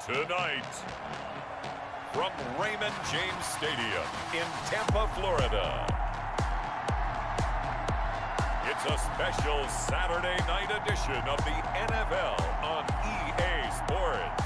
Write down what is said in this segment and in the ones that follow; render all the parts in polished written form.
Tonight, from Raymond James Stadium in Tampa, Florida, it's a special Saturday night edition of the NFL on EA Sports.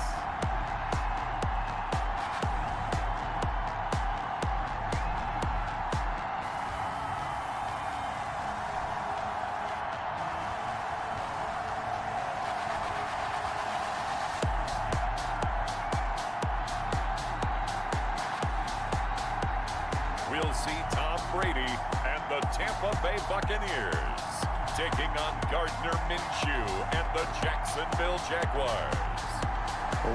We'll see Tom Brady and the Tampa Bay Buccaneers taking on Gardner Minshew and the Jacksonville Jaguars.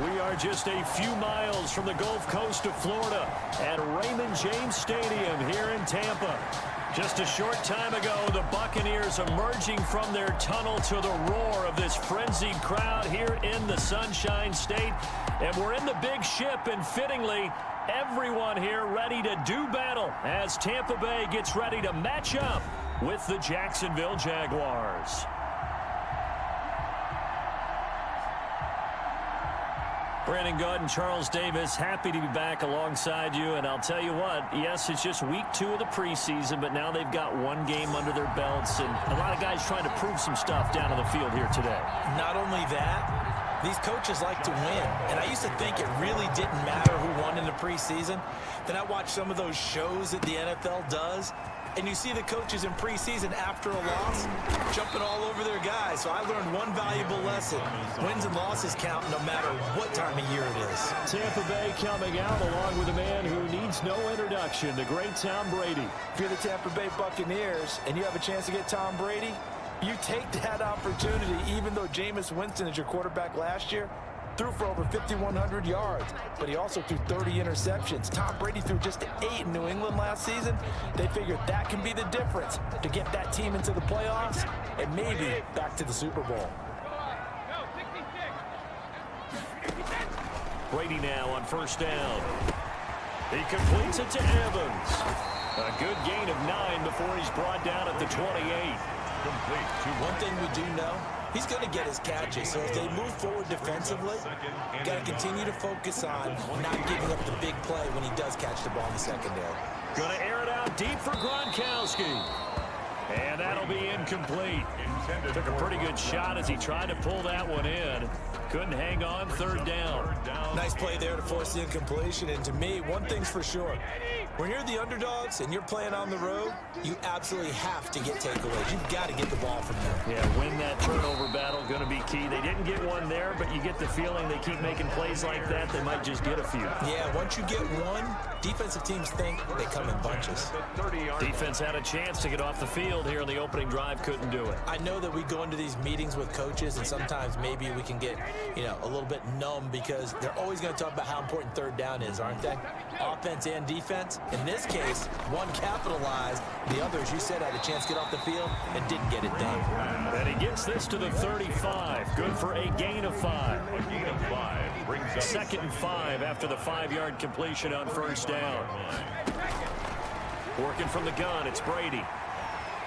We are just a few miles from the Gulf Coast of Florida at Raymond James Stadium here in Tampa. Just a short time ago, the Buccaneers emerging from their tunnel to the roar of this frenzied crowd here in the Sunshine State. And we're in the big ship, and fittingly, everyone here ready to do battle as Tampa Bay gets ready to match up with the Jacksonville Jaguars. Brandon Gaud and Charles Davis, happy to be back alongside you. And I'll tell you what, yes, it's just week 2 of the preseason, but now they've got one game under their belts. And a lot of guys trying to prove some stuff down on the field here today. Not only that, these coaches like to win. And I used to think it really didn't matter who won in the preseason. Then I watched some of those shows that the NFL does, and you see the coaches in preseason after a loss jumping all over their guys. So I learned one valuable lesson. Wins and losses count no matter what time of year it is. Tampa Bay coming out along with a man who needs no introduction, the great Tom Brady. If you're the Tampa Bay Buccaneers and you have a chance to get Tom Brady, you take that opportunity, even though Jameis Winston is your quarterback last year. Threw for over 5,100 yards, but he also threw 30 interceptions. Tom Brady threw just 8 in New England last season. They figured that can be the difference to get that team into the playoffs and maybe back to the Super Bowl. Brady now on first down. He completes it to Evans. A good gain of 9 before he's brought down at the 28. Complete. One thing we do know, he's going to get his catches. So if they move forward defensively, got to continue to focus on not giving up the big play when he does catch the ball in the secondary. Going to air it out deep for Gronkowski. And that'll be incomplete. Took a pretty good shot as he tried to pull that one in. Couldn't hang on, third down. Nice play there to force the incompletion. And to me, one thing's for sure. When you're the underdogs and you're playing on the road, you absolutely have to get takeaways. You've got to get the ball from them. Yeah, win that turnover battle, going to be key. They didn't get one there, but you get the feeling they keep making plays like that, they might just get a few. Yeah, once you get one, defensive teams think they come in bunches. Defense had a chance to get off the field here in the opening drive, couldn't do it. I know that we go into these meetings with coaches, and sometimes maybe we can get, a little bit numb because they're always going to talk about how important third down is, aren't they? Offense and defense. In this case, one capitalized. The other, as you said, had a chance to get off the field and didn't get it done. And he gets this to the 35. Good for a gain of 5. A gain of 5 brings up 2nd and 5 after the 5-yard completion on first down. Working from the gun, it's Brady.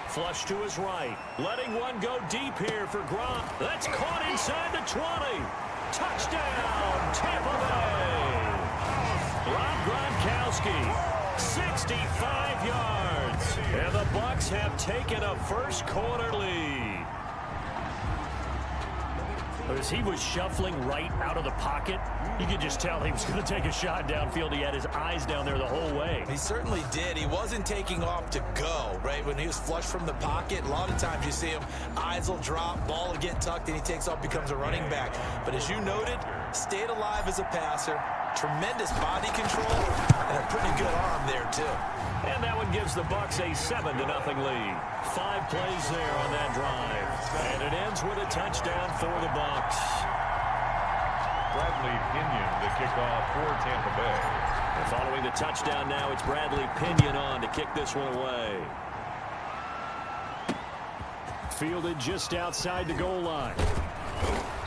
Flush to his right. Letting one go deep here for Gronk. That's caught inside the 20. Touchdown, Tampa Bay. Rob Gronkowski. 65 yards. And the Bucs have taken a first quarter lead. As he was shuffling right out of the pocket, you could just tell he was going to take a shot downfield. He had his eyes down there the whole way. He certainly did. He wasn't taking off to go, right? When he was flush from the pocket, a lot of times you see him, eyes will drop, ball will get tucked, and he takes off, becomes a running back. But as you noted, stayed alive as a passer, tremendous body control, and a pretty good arm there, too. And that one gives the Bucs a 7-0 lead. 5 plays there on that drive. And it ends with a touchdown for the Bucs. Bradley Pinion, the kickoff for Tampa Bay. And following the touchdown now, it's Bradley Pinion on to kick this one away. Fielded just outside the goal line.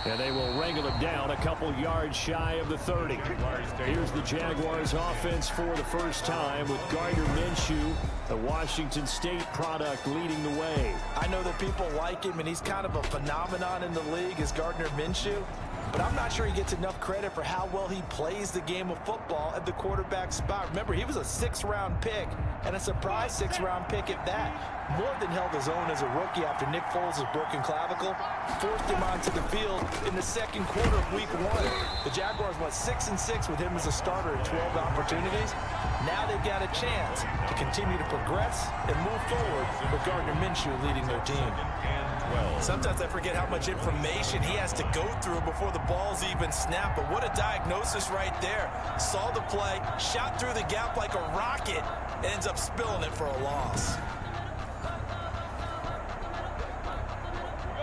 And they will wrangle him down a couple yards shy of the 30. Here's the Jaguars offense for the first time with Gardner Minshew, the Washington State product, leading the way. I know that people like him, and he's kind of a phenomenon in the league as Gardner Minshew. but I'm not sure he gets enough credit for how well he plays the game of football at the quarterback spot. Remember, he was a 6th-round pick, and a surprise 6th-round pick at that. More than held his own as a rookie after Nick Foles' broken clavicle forced him onto the field in the second quarter of Week 1. The Jaguars went 6-6 with him as a starter at 12 opportunities. Now they've got a chance to continue to progress and move forward with Gardner Minshew leading their team. Sometimes I forget how much information he has to go through before the ball's even snapped, but what a diagnosis right there. Saw the play, shot through the gap like a rocket, and ends up spilling it for a loss.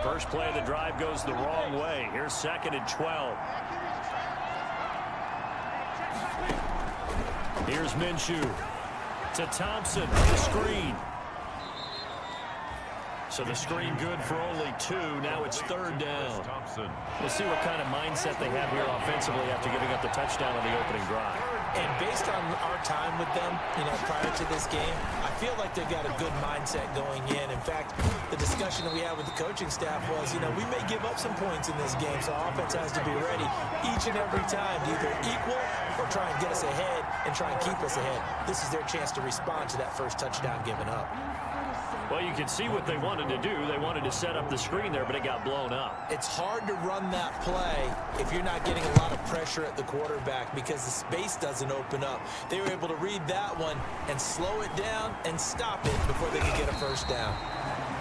First play of the drive goes the wrong way. Here's 2nd and 12. Here's Minshew to Thompson on the screen. So the screen good for only 2. Now it's 3rd down. We'll see what kind of mindset they have here offensively after giving up the touchdown on the opening drive. And based on our time with them, prior to this game, I feel like they've got a good mindset going in. In fact, the discussion that we had with the coaching staff was, we may give up some points in this game, so our offense has to be ready each and every time to either equal or try and get us ahead and try and keep us ahead. This is their chance to respond to that first touchdown given up. Well, you can see what they wanted to do. They wanted to set up the screen there, but it got blown up. It's hard to run that play if you're not getting a lot of pressure at the quarterback because the space doesn't open up. They were able to read that one and slow it down and stop it before they could get a first down.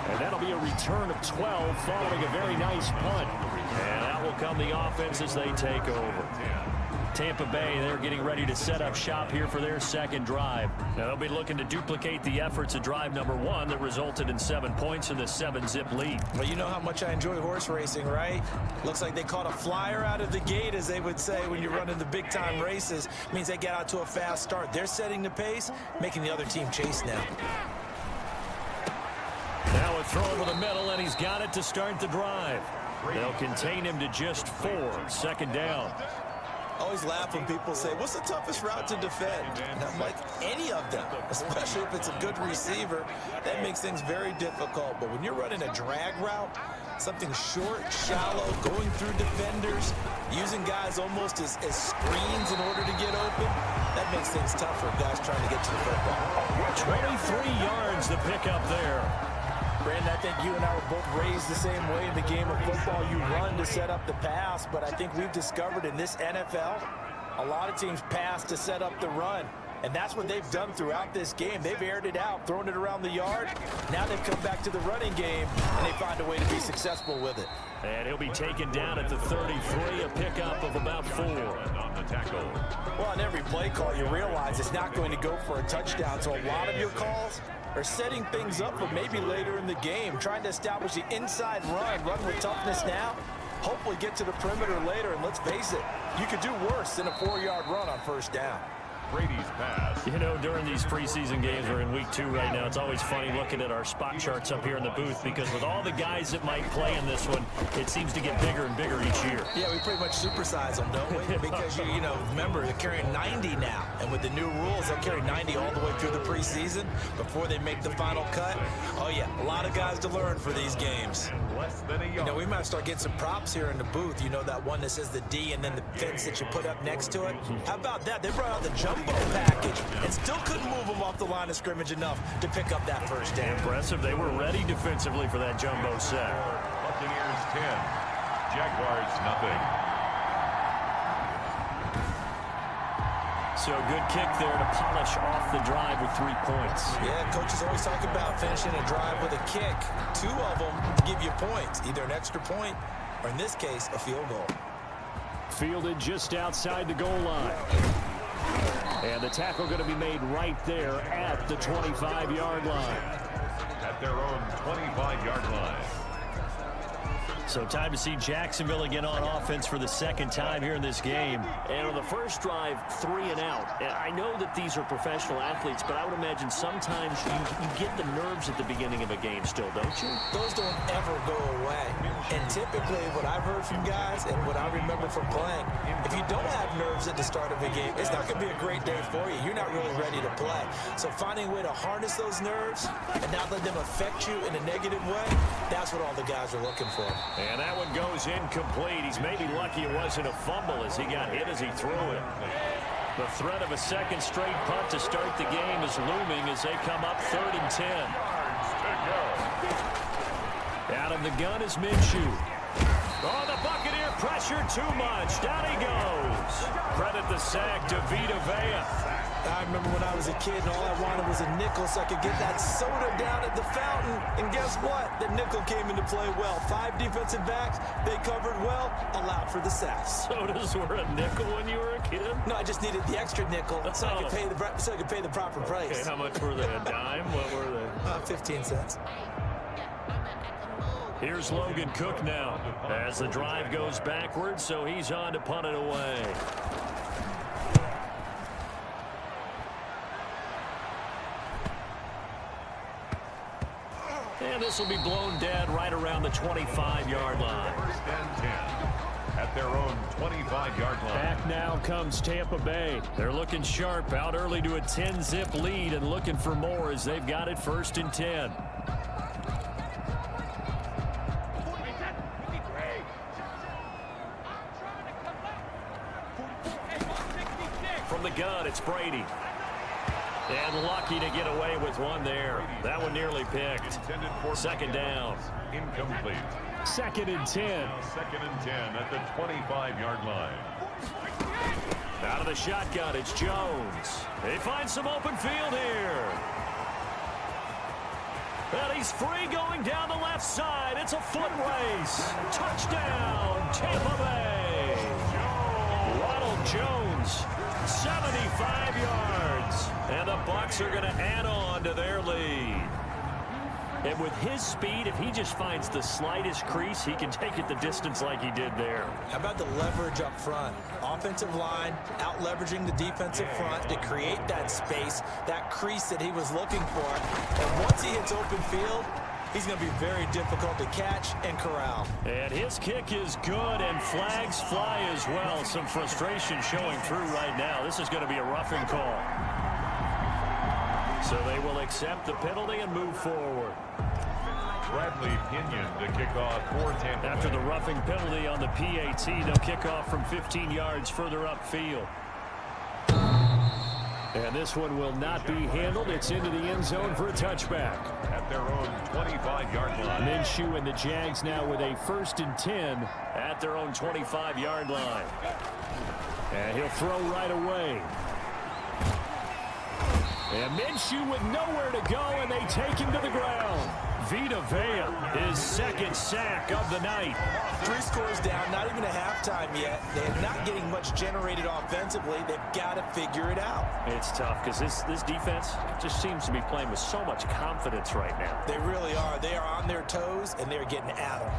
And that'll be a return of 12 following a very nice punt. And that will come the offense as they take over. Tampa Bay, they're getting ready to set up shop here for their second drive. Now, they'll be looking to duplicate the efforts of drive number 1 that resulted in 7 points in the 7-zip lead. Well, you know how much I enjoy horse racing, right? Looks like they caught a flyer out of the gate, as they would say when you're running the big-time races. It means they get out to a fast start. They're setting the pace, making the other team chase now. Now a throw over the middle, and he's got it to start the drive. They'll contain him to just 4. 2nd down. I always laugh when people say, what's the toughest route to defend? And I'm like, any of them, especially if it's a good receiver. That makes things very difficult. But when you're running a drag route, something short, shallow, going through defenders, using guys almost as screens in order to get open, that makes things tough for guys trying to get to the football. 23 yards to pick up there. Brandon, I think you and I were both raised the same way in the game of football. You run to set up the pass, but I think we've discovered in this NFL, a lot of teams pass to set up the run. And that's what they've done throughout this game. They've aired it out, thrown it around the yard. Now they've come back to the running game, and they find a way to be successful with it. And he'll be taken down at the 33, a pickup of about 4. On the tackle. Well, on every play call, you realize it's not going to go for a touchdown. So a lot of your calls are setting things up for maybe later in the game, trying to establish the inside run with toughness now, hopefully get to the perimeter later. And let's face it, you could do worse than a 4-yard run on first down. Brady's pass. During these preseason games, we're in week 2 right now, it's always funny looking at our spot charts up here in the booth because with all the guys that might play in this one, it seems to get bigger and bigger each year. Yeah, we pretty much supersize them, don't we? Because, remember, they're carrying 90 now. And with the new rules, they'll carry 90 all the way through the preseason before they make the final cut. Oh, yeah, a lot of guys to learn for these games. Less than a yard. We might start getting some props here in the booth. That one that says the D and then the fence that you put up next to it. How about that? They brought out the jumbo package and still couldn't move them off the line of scrimmage enough to pick up that first down. Impressive. They were ready defensively for that jumbo set. Buccaneers 10. Jaguars nothing. So good kick there to polish off the drive with 3 points. Yeah, coaches always talk about finishing a drive with a kick. 2 of them give you points, either an extra point or, in this case, a field goal. Fielded just outside the goal line. And the tackle going to be made right there at the 25-yard line. At their own 25-yard line. So time to see Jacksonville again on offense for the second time here in this game. And on the first drive, 3 and out. And I know that these are professional athletes, but I would imagine sometimes you get the nerves at the beginning of a game still, don't you? Those don't ever go away. And typically what I've heard from guys and what I remember from playing, if you don't have nerves at the start of a game, it's not going to be a great day for you. You're not really ready to play. So finding a way to harness those nerves and not let them affect you in a negative way, that's what all the guys are looking for. And that one goes incomplete. He's maybe lucky it wasn't a fumble as he got hit as he threw it. The threat of a second straight punt to start the game is looming as they come up 3rd and 10. Out of the gun is Minshew. Oh, the Buccaneer pressure too much. Down he goes. Credit the sack to Vita Vea. I remember when I was a kid and all I wanted was a nickel so I could get that soda down at the fountain. And guess what? The nickel came into play well. 5 defensive backs, they covered well, allowed for the sacks. Sodas were a nickel when you were a kid? No, I just needed the extra nickel so I could pay the proper price. Okay, how much were they? A dime? What were they? 15 cents. Here's Logan Cook now as the drive goes backwards, so he's on to punt it away. And this will be blown dead right around the 25-yard line. 1st and 10 at their own 25-yard line. Back now comes Tampa Bay. They're looking sharp, out early to a 10-zip lead and looking for more as they've got it 1st and 10. From the gun, it's Brady. And lucky to get away with one there. That one nearly picked. 2nd down. Incomplete. 2nd and 10. 2nd and 10 at the 25-yard line. Out of the shotgun, it's Jones. They find some open field here. And he's free going down the left side. It's a foot race. Touchdown, Tampa Bay. Ronald Jones, 75 yards. And the Bucs are going to add on to their lead. And with his speed, if he just finds the slightest crease, he can take it the distance like he did there. How about the leverage up front? Offensive line out leveraging the defensive front to create that space, that crease that he was looking for. And once he hits open field, he's going to be very difficult to catch and corral. And his kick is good, and flags fly as well. Some frustration showing through right now. This is going to be a roughing call. So they will accept the penalty and move forward. Bradley Pinion to kick off for Tampa. After the roughing penalty on the PAT, they'll kick off from 15 yards further upfield. And this one will not be handled. It's into the end zone for a touchback. At their own 25-yard line. Minshew and the Jags now with a 1st and 10 at their own 25-yard line. And he'll throw right away. And Minshew with nowhere to go, and they take him to the ground. Vita Vea, his 2nd sack of the night. 3 scores down, not even a halftime yet. They're not getting much generated offensively. They've got to figure it out. It's tough because this defense just seems to be playing with so much confidence right now. They really are. They are on their toes, and they're getting at them.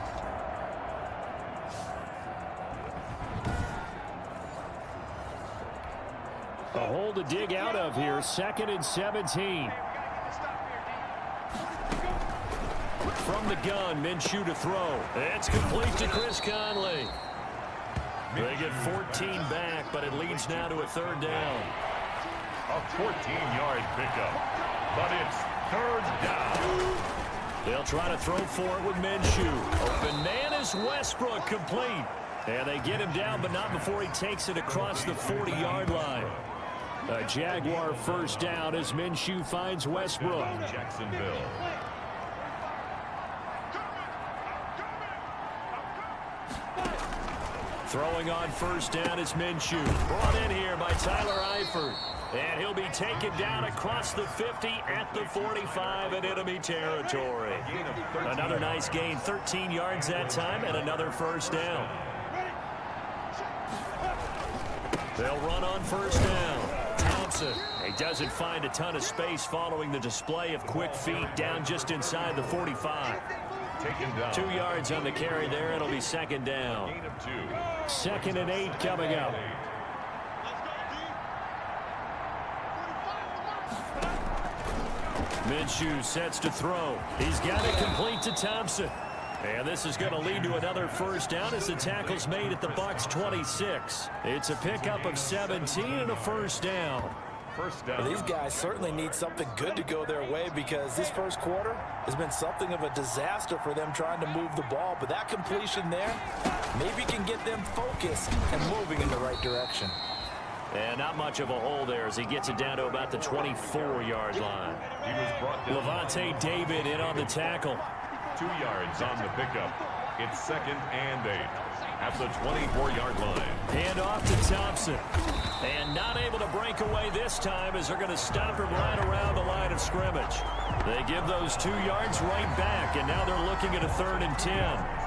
A hole to dig out of here. 2nd and 17. From the gun, Minshew to throw. It's complete to Chris Conley. They get 14 back, but it leads now to a 3rd down. A 14-yard pickup, but it's 3rd down. They'll try to throw for it with Minshew. Open man is Westbrook, complete. And they get him down, but not before he takes it across the 40-yard line. A Jaguar 1st down as Minshew finds Westbrook. Jacksonville. Throwing on 1st down is Minshew. Brought in here by Tyler Eifert. And he'll be taken down across the 50 at the 45 in enemy territory. Another nice gain, 13 yards that time, and another 1st down. They'll run on 1st down. Thompson, he doesn't find a ton of space following the display of quick feet down just inside the 45. 2 yards on the carry there. It'll be 2nd down. 2nd and 8 coming up. Minshew sets to throw. He's got it complete to Thompson. And this is going to lead to another 1st down as the tackle's made at the Bucs 26. It's a pickup of 17 and a 1st down. first down. Well, these guys certainly need something good to go their way because this first quarter has been something of a disaster for them trying to move the ball. But that completion there maybe can get them focused and moving in the right direction. And not much of a hole there as he gets it down to about the 24-yard line. He was brought down. Levante David in on the tackle. 2 yards on the pickup. It's 2nd and 8 at the 24-yard line. Hand off to Thompson. And not able to break away this time as they're going to stop him right around the line of scrimmage. They give those 2 yards right back, and now they're looking at a 3rd and 10.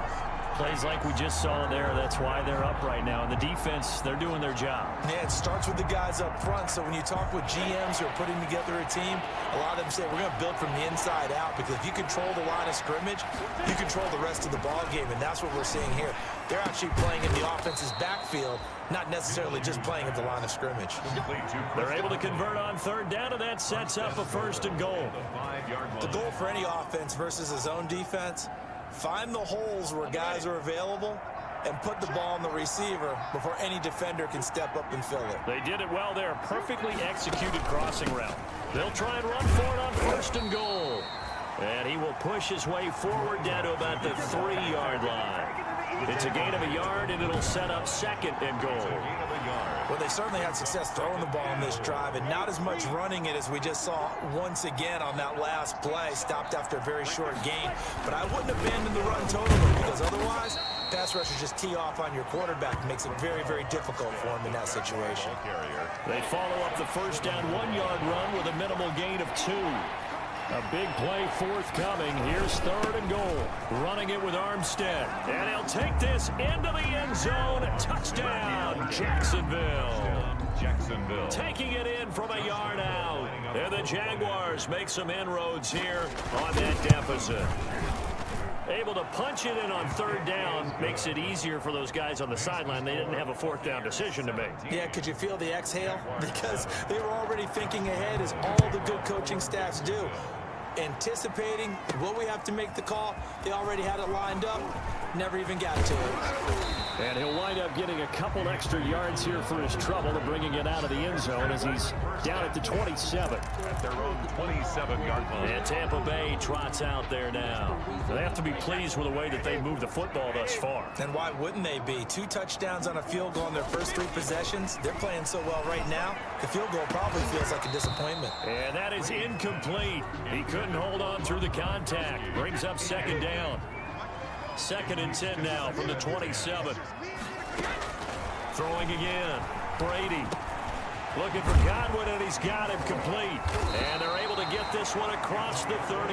Plays like we just saw there. That's why they're up right now. And the defense, they're doing their job. Yeah, it starts with the guys up front. So when you talk with GMs who are putting together a team, a lot of them say we're going to build from the inside out because if you control the line of scrimmage, you control the rest of the ball game, and that's what we're seeing here. They're actually playing in the offense's backfield, not necessarily just playing at the line of scrimmage. They're able to convert on 3rd down, and that sets up a 1st and goal. The goal for any offense versus his own defense, find the holes where guys are available and put the ball on the receiver before any defender can step up and fill it. They did it well there. Perfectly executed crossing route. They'll try and run for it on 1st and goal. And he will push his way forward down to about the 3-yard line. It's a gain of a yard, and it'll set up 2nd and goal. Well, they certainly had success throwing the ball on this drive, and not as much running it as we just saw once again on that last play. Stopped after a very short gain. But I wouldn't abandon the run totally because otherwise, pass rushers just tee off on your quarterback. It makes it very, very difficult for him in that situation. They follow up the 1st down 1-yard run with a minimal gain of 2. A big play forthcoming. Here's 3rd and goal. Running it with Armstead. And he'll take this into the end zone. Touchdown, Jacksonville. Jacksonville. Taking it in from a yard out. And the Jaguars make some inroads here on that deficit. Able to punch it in on 3rd down makes it easier for those guys on the sideline. They didn't have a 4th down decision to make. Yeah, could you feel the exhale? Because they were already thinking ahead as all the good coaching staffs do. Anticipating, will we have to make the call? They already had it lined up. Never even got to it. And he'll wind up getting a couple extra yards here for his trouble and bringing it out of the end zone as he's down at the 27. At their own 27-yard line. And Tampa Bay trots out there now. They have to be pleased with the way that they moved the football thus far. And why wouldn't they be? 2 touchdowns on a field goal in their first 3 possessions. They're playing so well right now, the field goal probably feels like a disappointment. And that is incomplete. He couldn't hold on through the contact. Brings up 2nd down. 2nd and 10 now from the 27. Throwing again. Brady looking for Godwin, and he's got him complete. And they're able to get this one across the 35.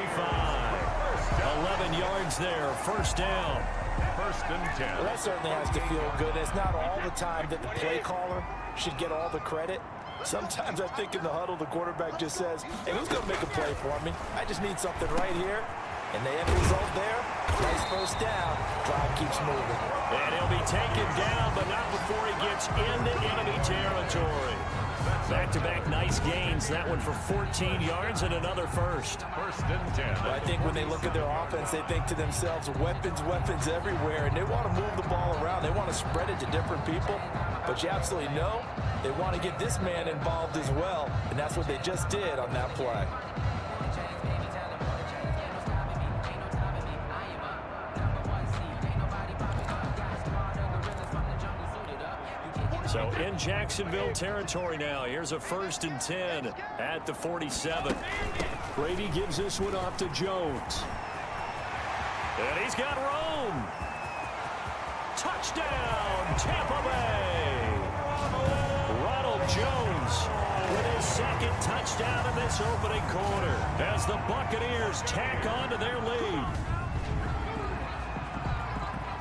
11 yards there. 1st down. 1st and 10. Well, that certainly has to feel good. It's not all the time that the play caller should get all the credit. Sometimes I think in the huddle, the quarterback just says, hey, who's going to make a play for me? I just need something right here. And the end result there, nice 1st down. Drive keeps moving. And he'll be taken down, but not before he gets into enemy territory. Back-to-back nice gains. That one for 14 yards and another 1st. 1st and 10. Well, I think when they look at their offense, they think to themselves, weapons, weapons everywhere. And they want to move the ball around. They want to spread it to different people. But you absolutely know they want to get this man involved as well. And that's what they just did on that play. So in Jacksonville territory now. Here's a 1st and 10 at the 47. Brady gives this one off to Jones. And he's got room. Touchdown, Tampa Bay. Ronald Jones with his 2nd touchdown in this opening quarter as the Buccaneers tack on to their lead.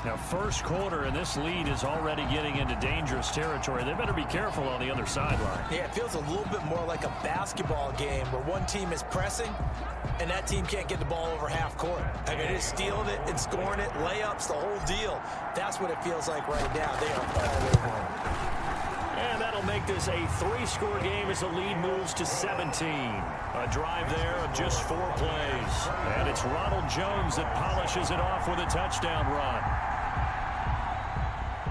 Now, 1st quarter, and this lead is already getting into dangerous territory. They better be careful on the other sideline. Yeah, it feels a little bit more like a basketball game where one team is pressing and that team can't get the ball over half court. I mean, it's stealing it and scoring it, layups, the whole deal. That's what it feels like right now. They are all over him. And that'll make this a 3-score game as the lead moves to 17. A drive there of just 4 plays. And it's Ronald Jones that polishes it off with a touchdown run.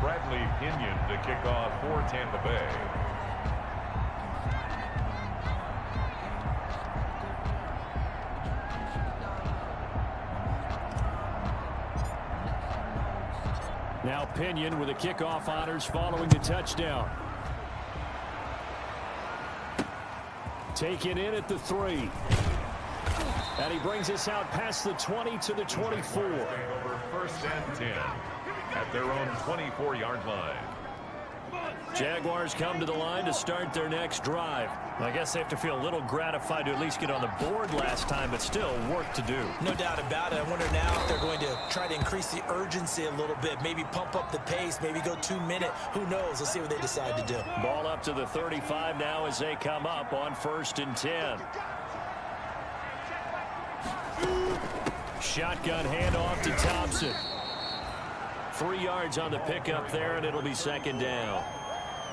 Bradley Pinion to kick off for Tampa Bay. opinion with the kickoff honors following the touchdown. Taken in at the 3. And he brings us out past the 20 to the 24. Over 1st and 10 at their own 24-yard line. Jaguars come to the line to start their next drive. I guess they have to feel a little gratified to at least get on the board last time, but still work to do. No doubt about it. I wonder now if they're going to try to increase the urgency a little bit, maybe pump up the pace, maybe go 2-minute. Who knows? Let's see what they decide to do. Ball up to the 35 now as they come up on 1st and 10. Shotgun handoff to Thompson. 3 yards on the pickup there, and it'll be 2nd down.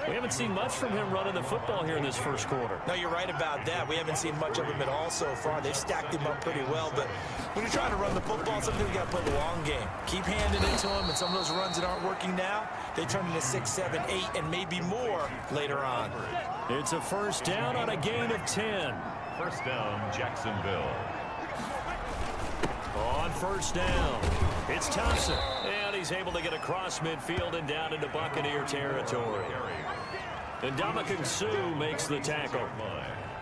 We haven't seen much from him running the football here in this first quarter. No, you're right about that. We haven't seen much of him at all so far. They've stacked him up pretty well, but when you're trying to run the football, something you got to play the long game. Keep handing it to him, and some of those runs that aren't working now, they turn into 6, 7, 8, and maybe more later on. It's a 1st down on a gain of 10. 1st down, Jacksonville. On 1st down, it's Thompson. And he's able to get across midfield and down into Buccaneer territory. And Ndamukong Suh makes the tackle.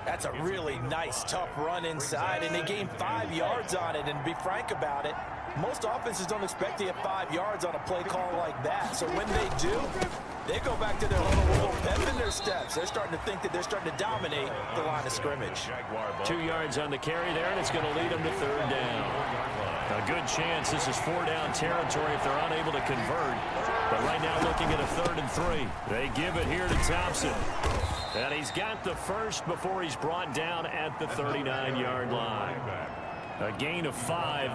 That's a really nice, tough run inside, and they gained 5 yards on it. And to be frank about it, most offenses don't expect to get 5 yards on a play call like that. So when they do, they go back to their little pep in their steps. They're starting to think that they're starting to dominate the line of scrimmage. 2 yards on the carry there, and it's going to lead them to 3rd down. A good chance this is 4-down territory if they're unable to convert. But right now looking at a 3rd and 3. They give it here to Thompson. And he's got the first before he's brought down at the 39-yard line. A gain of 5.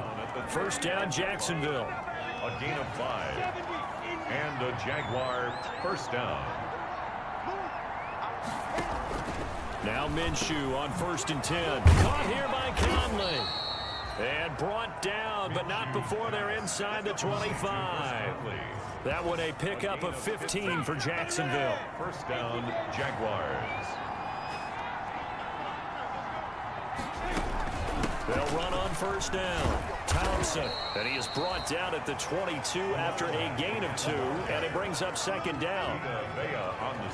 1st down, Jacksonville. A gain of 5. And a Jaguar 1st down. Now Minshew on 1st and 10. Caught here by Conley. And brought down, but not before they're inside the 25. That one a pickup of 15 for Jacksonville. 1st down, Jaguars. They'll run on 1st down. Thompson, and he is brought down at the 22 after a gain of 2, and it brings up 2nd down.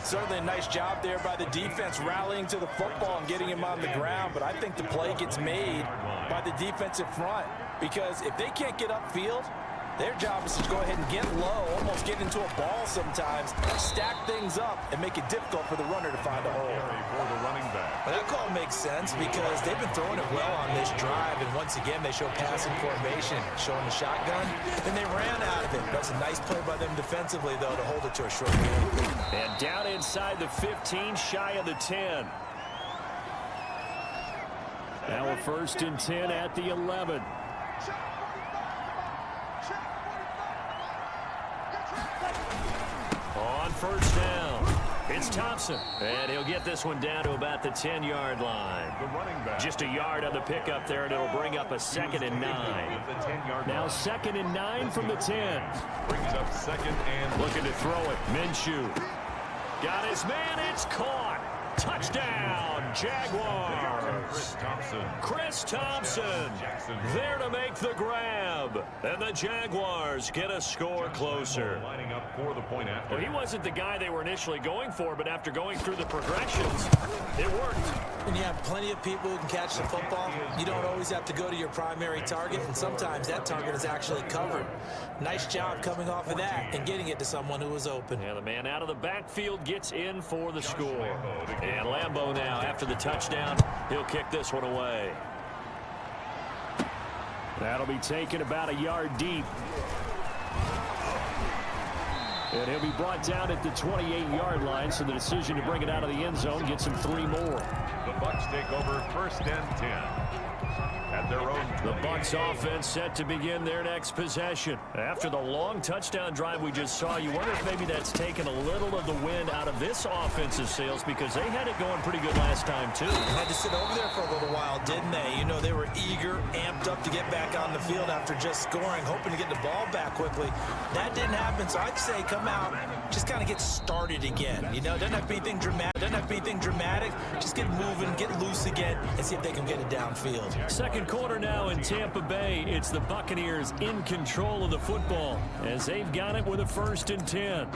Certainly a nice job there by the defense rallying to the football and getting him on the ground, but I think the play gets made by the defensive front, because if they can't get upfield, their job is to go ahead and get low, almost get into a ball sometimes, stack things up, and make it difficult for the runner to find a hole. For the running back. Well, that call makes sense because they've been throwing it well on this drive, and once again they show passing formation, showing the shotgun, and they ran out of it. That's a nice play by them defensively, though, to hold it to a short game. And down inside the 15, shy of the 10. Now a 1st and 10 at the 11. On 1st down, it's Thompson. And he'll get this one down to about the 10-yard line. The running back. Just a yard on the pickup there, and it'll bring up a 2nd and 9. Now 2nd and 9 from the 10. Brings up 2nd and looking to throw it. Minshew. Got his man. It's caught. Touchdown, Jaguars. Chris Thompson there to make the grab. And the Jaguars get a score closer. Lining up for the point after. Well, he wasn't the guy they were initially going for, but after going through the progressions, it worked. When you have plenty of people who can catch the football, you don't always have to go to your primary target, and sometimes that target is actually covered. Nice job coming off of that and getting it to someone who was open. Yeah, the man out of the backfield gets in for the score. And Lambeau now, after the touchdown, he'll kick this one away. That'll be taken about a yard deep. And he'll be brought down at the 28-yard line, so the decision to bring it out of the end zone gets him 3 more. The Bucs take over 1st and 10. At their own 28. The Bucs offense set to begin their next possession. After the long touchdown drive we just saw, you wonder if maybe that's taken a little of the wind out of this offensive sails, because they had it going pretty good last time too. Had to sit over there for a little while, didn't they? You know, they were eager, amped up to get back on the field after just scoring, hoping to get the ball back quickly. That didn't happen, so I'd say come out, just kind of get started again. You know, doesn't have to be anything dramatic, just get moving, get loose again, and see if they can get it downfield. 2nd Second quarter now in Tampa Bay. It's the Buccaneers in control of the football as they've got it with a 1st and 10.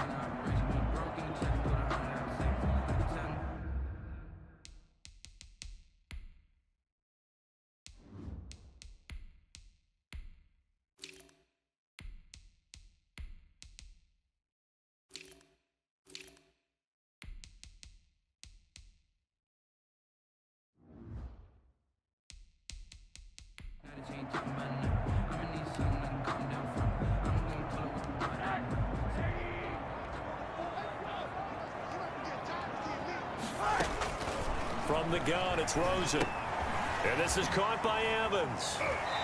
From the gun, it's Rosen. And this is caught by Evans.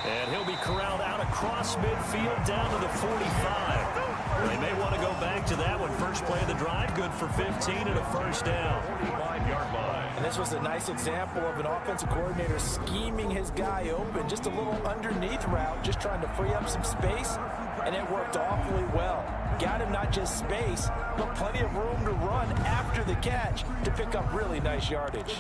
And he'll be corralled out across midfield down to the 45. They may want to go back to that one. First play of the drive, good for 15 and a 1st down. 5-yard line. And this was a nice example of an offensive coordinator scheming his guy open. Just a little underneath route, just trying to free up some space. And it worked awfully well. Got him not just space, but plenty of room to run after the catch to pick up really nice yardage.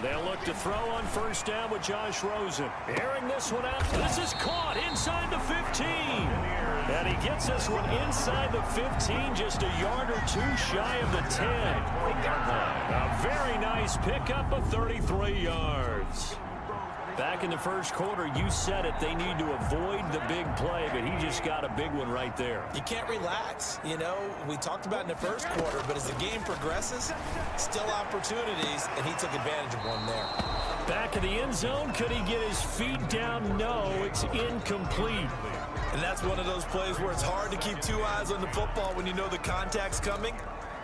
They'll look to throw on 1st down with Josh Rosen. Airing this one out. This is caught inside the 15. And he gets this one inside the 15, just a yard or 2 shy of the 10. A very nice pickup of 33 yards. Back in the first quarter, you said it, they need to avoid the big play, but he just got a big one right there. You can't relax. You know, we talked about in the first quarter, but as the game progresses, still opportunities, and he took advantage of one there. Back in the end zone, could he get his feet down? No, it's incomplete. And that's one of those plays where it's hard to keep 2 eyes on the football when you know the contact's coming,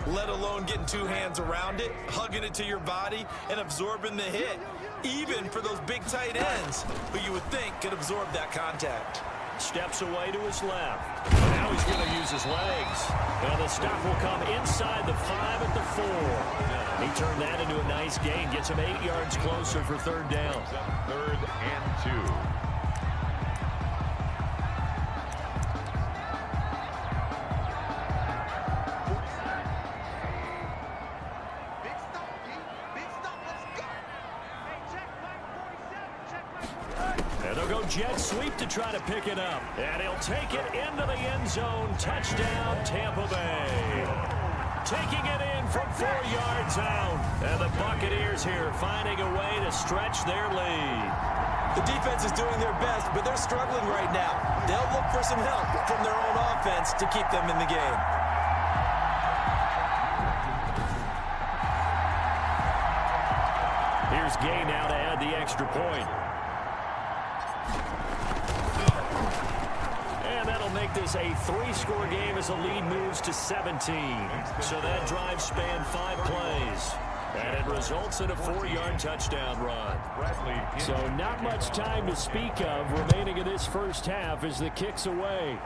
let alone getting 2 hands around it, hugging it to your body, and absorbing the hit. Even for those big tight ends who you would think could absorb that contact. Steps away to his left. Now he's going to use his legs. And the stop will come inside the 5 at the 4. He turned that into a nice gain. Gets him 8 yards closer for 3rd down. 3rd and 2. Jet sweep to try to pick it up. And he'll take it into the end zone. Touchdown, Tampa Bay. Taking it in from 4 yards out. And the Buccaneers here finding a way to stretch their lead. The defense is doing their best, but they're struggling right now. They'll look for some help from their own offense to keep them in the game. Here's Gay now to add the extra point. Make this a 3-score game as the lead moves to 17. So that drive spanned 5 plays. And it results in a 4-yard touchdown run. So not much time to speak of remaining in this first half as the kick's away.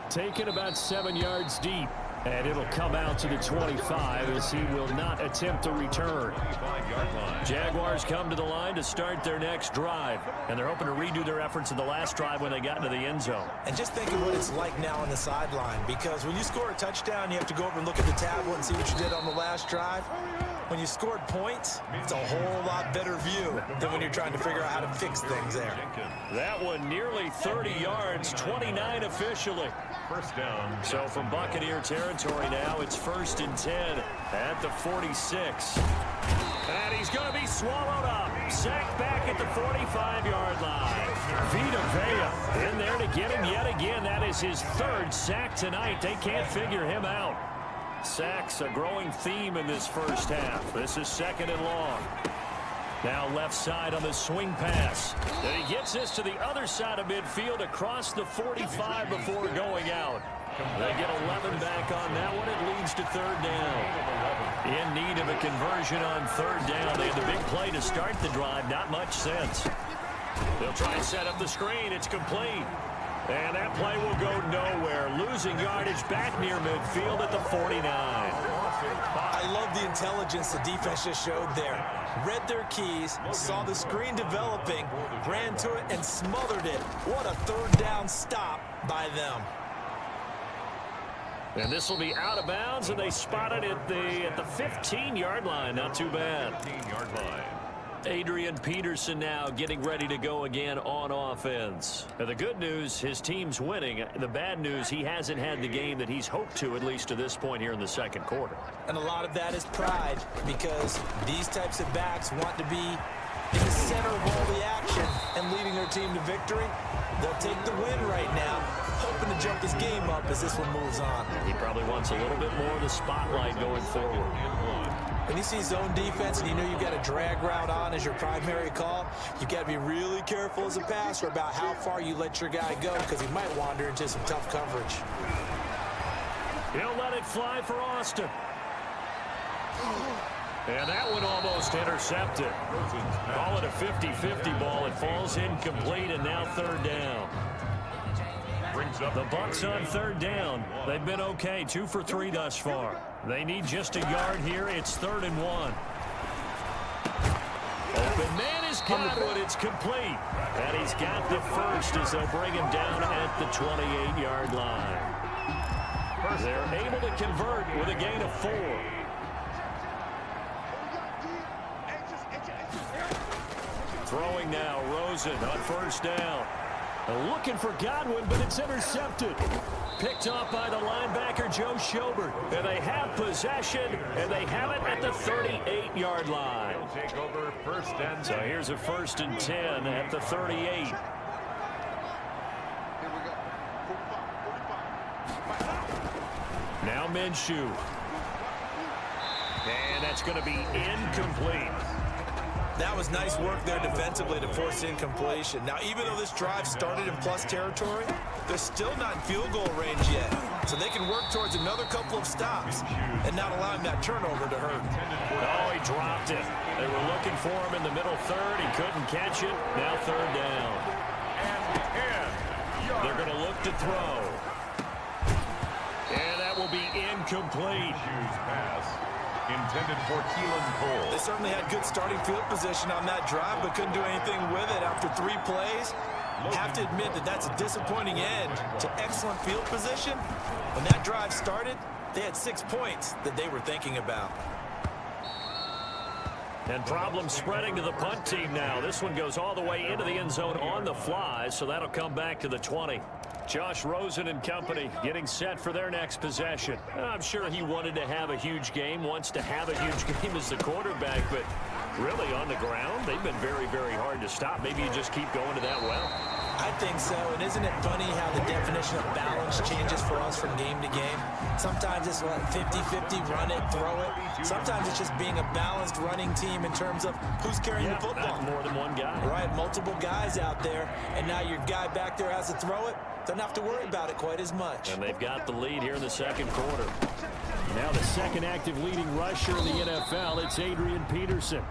Taken about 7 yards deep. And it'll come out to the 25 as he will not attempt to return. Jaguars come to the line to start their next drive. And they're hoping to redo their efforts in the last drive when they got into the end zone. And just think of what it's like now on the sideline. Because when you score a touchdown, you have to go over and look at the tablet and see what you did on the last drive. When you scored points, it's a whole lot better view than when you're trying to figure out how to fix things there. That one nearly 30 yards, 29 officially. 1st down. So from Buccaneer territory now, it's 1st and 10 at the 46. And he's going to be swallowed up. Sacked back at the 45-yard line. Vita Vea in there to get him yet again. That is his 3rd sack tonight. They can't figure him out. Sacks a growing theme in this first half. This is 2nd and long. Now left side on the swing pass. And he gets this to the other side of midfield across the 45 before going out. They get 11 back on that one. It leads to 3rd down. In need of a conversion on 3rd down. They had the big play to start the drive. Not much sense. They'll try and set up the screen. It's complete. And that play will go nowhere. Losing yardage back near midfield at the 49. I love the intelligence the defense just showed there. Read their keys, saw the screen developing, ran to it, and smothered it. What a 3rd down stop by them. And this will be out of bounds, and they spot it at the 15-yard line. Not too bad. 15-yard line. Adrian Peterson now getting ready to go again on offense. Now, the good news, his team's winning. The bad news, he hasn't had the game that he's hoped to, at least to this point here in the second quarter. And a lot of that is pride, because these types of backs want to be in the center of all the action and leading their team to victory. They'll take the win right now, hoping to jump this game up as this one moves on. He probably wants a little bit more of the spotlight going forward. When you see zone defense and you know you've got a drag route on as your primary call, you've got to be really careful as a passer about how far you let your guy go, because he might wander into some tough coverage. He'll let it fly for Austin. And that one almost intercepted. Call it a 50-50 ball. It falls incomplete, and now third down. The Bucs on third down. They've been okay, 2 for 3 thus far. They need just a yard here. It's 3rd and 1. Open man is Godwin. It's complete. And he's got the first as they'll bring him down at the 28-yard line. They're able to convert with a gain of 4. Throwing now, Rosen on first down. Looking for Godwin, but it's intercepted. Picked off by the linebacker, Joe Schobert. And they have possession, and they have it at the 38-yard line. Take over first and 10. So here's a 1st and 10 at the 38. Now Minshew. And that's going to be incomplete. That was nice work there defensively to force incompletion. Now, even though this drive started in plus territory, they're still not in field goal range yet. So they can work towards another couple of stops and not allowing that turnover to hurt. Oh, he dropped it. They were looking for him in the middle third. He couldn't catch it. Now third down. They're going to look to throw. And that will be incomplete. Intended for Keelan Cole. They certainly had good starting field position on that drive, but couldn't do anything with it after 3 plays. Have to admit that that's a disappointing end to excellent field position. When that drive started, they had 6 points that they were thinking about. And problems spreading to the punt team now. This one goes all the way into the end zone on the fly, so that'll come back to the 20. Josh Rosen and company getting set for their next possession. I'm sure he wanted to have a huge game, wants to have a huge game as the quarterback, but really on the ground, they've been very, very hard to stop. Maybe you just keep going to that well. I think so, and isn't it funny how the definition of balance changes for us from game to game? Sometimes it's 50-50, run it, throw it. Sometimes it's just being a balanced running team in terms of who's carrying the football. More than one guy. Right, multiple guys out there, and now your guy back there has to throw it. Don't have to worry about it quite as much. And they've got the lead here in the second quarter. Now the second active leading rusher in the NFL, it's Adrian Peterson.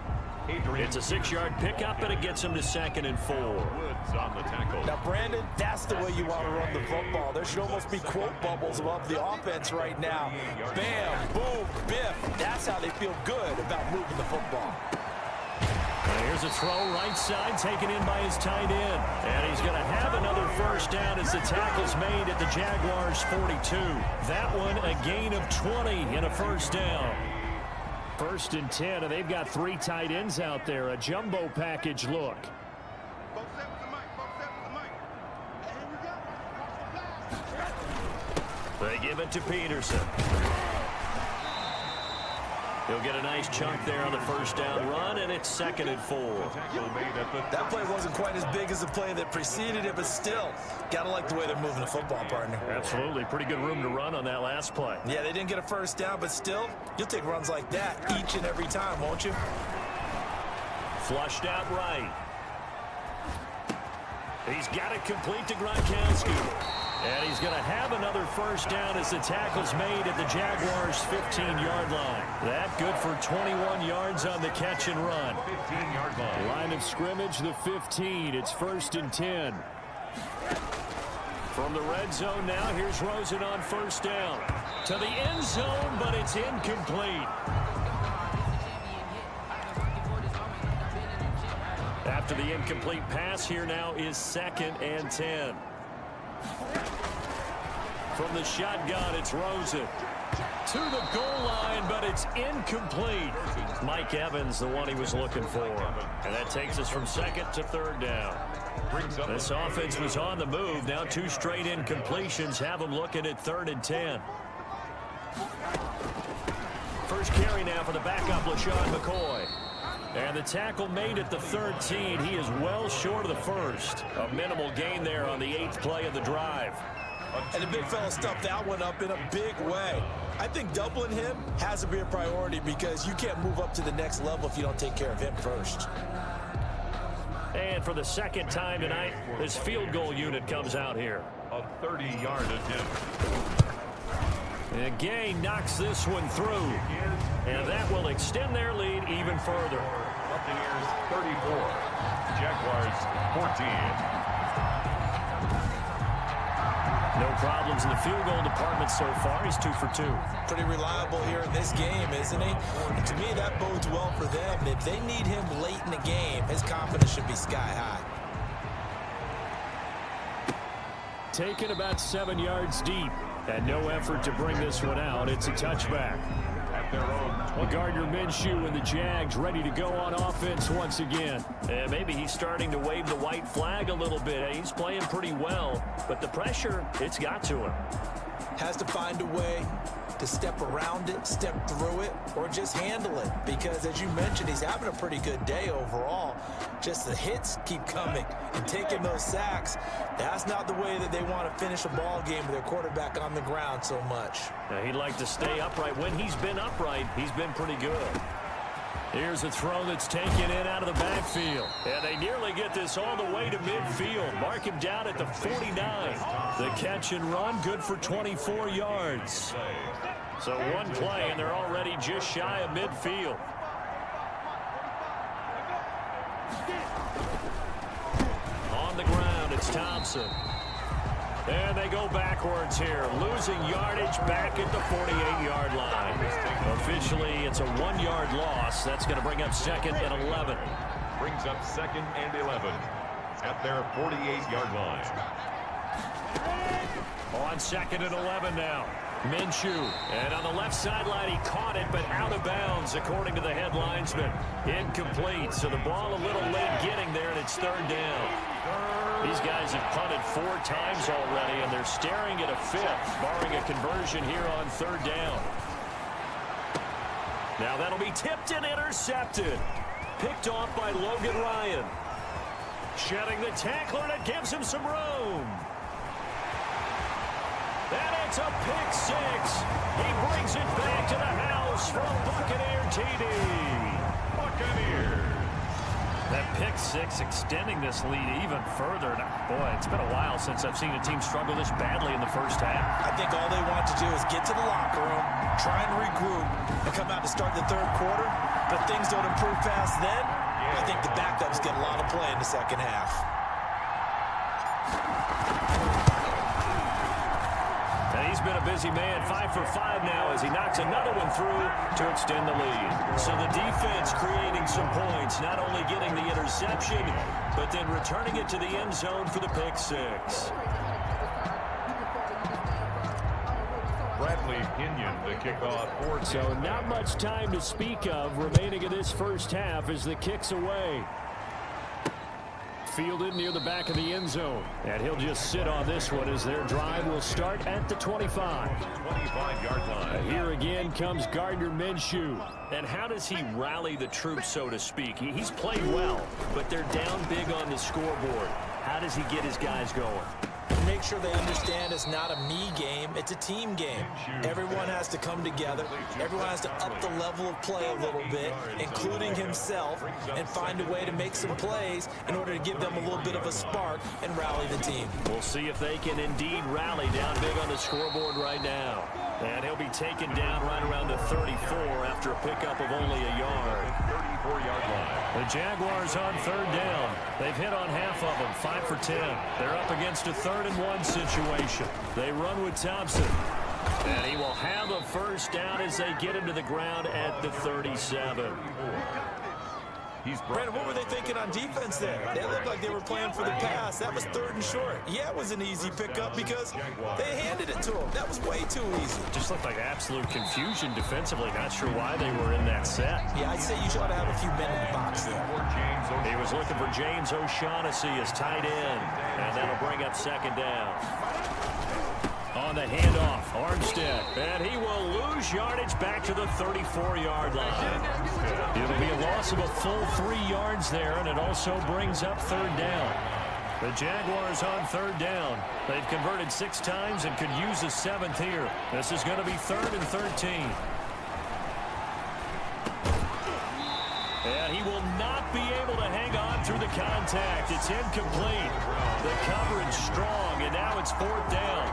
It's a 6-yard pickup, and it gets him to 2nd and 4. Woods on the tackle. Now, Brandon, that's the way you want to run the football. There should almost be quote bubbles above the offense right now. Bam, boom, biff. That's how they feel good about moving the football. And here's a throw right side taken in by his tight end. And he's going to have another first down as the tackle's made at the Jaguars 42. That one a gain of 20 and a first down. 1st and 10, and they've got 3 tight ends out there. A jumbo package look. They give it to Peterson. He'll get a nice chunk there on the first down run, and it's 2nd and 4. That play wasn't quite as big as the play that preceded it, but still, gotta like the way they're moving the football, partner. Absolutely. Pretty good room to run on that last play. Yeah, they didn't get a first down, but still, you'll take runs like that each and every time, won't you? Flushed out right. He's got it complete to Gronkowski. And he's going to have another first down as the tackle's made at the Jaguars' 15-yard line. That good for 21 yards on the catch and run. 15-yard line. Line of scrimmage, the 15. It's 1st and 10. From the red zone now, here's Rosen on first down. To the end zone, but it's incomplete. After the incomplete pass, here now is 2nd and 10. From the shotgun, it's Rosen. To the goal line, but it's incomplete. Mike Evans, the one he was looking for. And that takes us from second to third down. This offense was on the move. Now 2 straight incompletions have them looking at 3rd and 10. First carry now for the backup, LaShawn McCoy. And the tackle made at the 13. He is well short of the first. A minimal gain there on the 8th play of the drive. And the big fella stuffed that one up in a big way. I think doubling him has to be a priority because you can't move up to the next level if you don't take care of him first. And for the second time tonight, this field goal unit comes out here. A 30-yard attempt. And Gay knocks this one through. And that will extend their lead even further. Buccaneers 34. Jaguars 14. No problems in the field goal department so far. He's 2 for 2. Pretty reliable here in this game, isn't he? And to me, that bodes well for them. If they need him late in the game, his confidence should be sky high. Taken about 7 yards deep. And no effort to bring this one out. It's a touchback. At their own Gardner Minshew and the Jags ready to go on offense once again. And maybe he's starting to wave the white flag a little bit. He's playing pretty well, but the pressure, it's got to him. Has to find a way to step around it, step through it, or just handle it. Because as you mentioned, he's having a pretty good day overall. Just the hits keep coming and taking those sacks. That's not the way that they want to finish a ball game with their quarterback on the ground so much. Now, he'd like to stay upright. When he's been upright, he's been pretty good. Here's a throw that's taken in out of the backfield. And they nearly get this all the way to midfield. Mark him down at the 49. The catch and run, good for 24 yards. So one play, and they're already just shy of midfield. On the ground, it's Thompson. And they go backwards here, losing yardage back at the 48-yard line. Officially, it's a 1-yard loss. That's going to bring up 2nd and 11. brings up 2nd and 11 at their 48-yard line. On 2nd and 11 now. Minshew, and on the left sideline, he caught it, but out of bounds, according to the head linesman. Incomplete, so the ball a little late getting there, and it's 3rd down. These guys have punted 4 times already, and they're staring at a 5th, barring a conversion here on 3rd down. Now that'll be tipped and intercepted. Picked off by Logan Ryan. Shedding the tackler, and it gives him some room. And it's a pick 6. He brings it back to the house from Buccaneer TD. Buccaneers. That pick 6 extending this lead even further. Boy, it's been a while since I've seen a team struggle this badly in the first half. I think all they want to do is get to the locker room, try and regroup, and come out to start the 3rd quarter. But if things don't improve fast then, I think the backups get a lot of play in the 2nd half. He's been a busy man, 5 for 5 now as he knocks another one through to extend the lead. So the defense creating some points, not only getting the interception, but then returning it to the end zone for the pick 6. Bradley Pinion, the kickoff. So not much time to speak of remaining in this first half as the kick's away. Fielded near the back of the end zone. And he'll just sit on this one as their drive will start at the 25. 25-yard line. Here again comes Gardner Minshew. And how does he rally the troops, so to speak? He's played well, but they're down big on the scoreboard. How does he get his guys going? Make sure they understand it's not a me game, it's a team game. Everyone has to come together. Everyone has to up the level of play a little bit, including himself, and find a way to make some plays in order to give them a little bit of a spark and rally the team. We'll see if they can indeed rally down big on the scoreboard right now. And he'll be taken down right around the 34 after a pickup of only a yard. 34-yard line. The Jaguars on 3rd down. They've hit on half of them, 5 for 10. They're up against a 3rd and 1 situation. They run with Thompson. And he will have a first down as they get him to the ground at the 37. Brandon, what were they thinking on defense there? They looked like they were playing for the pass. That was 3rd and short. Yeah, it was an easy pickup because they handed it to him. That was way too easy. Just looked like absolute confusion defensively. Not sure why they were in that set. Yeah, I'd say you should have a few men in the box there. He was looking for James O'Shaughnessy as tight end, and that'll bring up 2nd down. On the handoff, Armstead, and he will lose yardage back to the 34-yard line. It'll be a loss of a full 3 yards there, and it also brings up 3rd down. The Jaguars on 3rd down. They've converted 6 times and could use a 7th here. This is going to be 3rd and 13. And he will not be able to hang on through the contact. It's incomplete. The coverage strong, and now it's 4th down.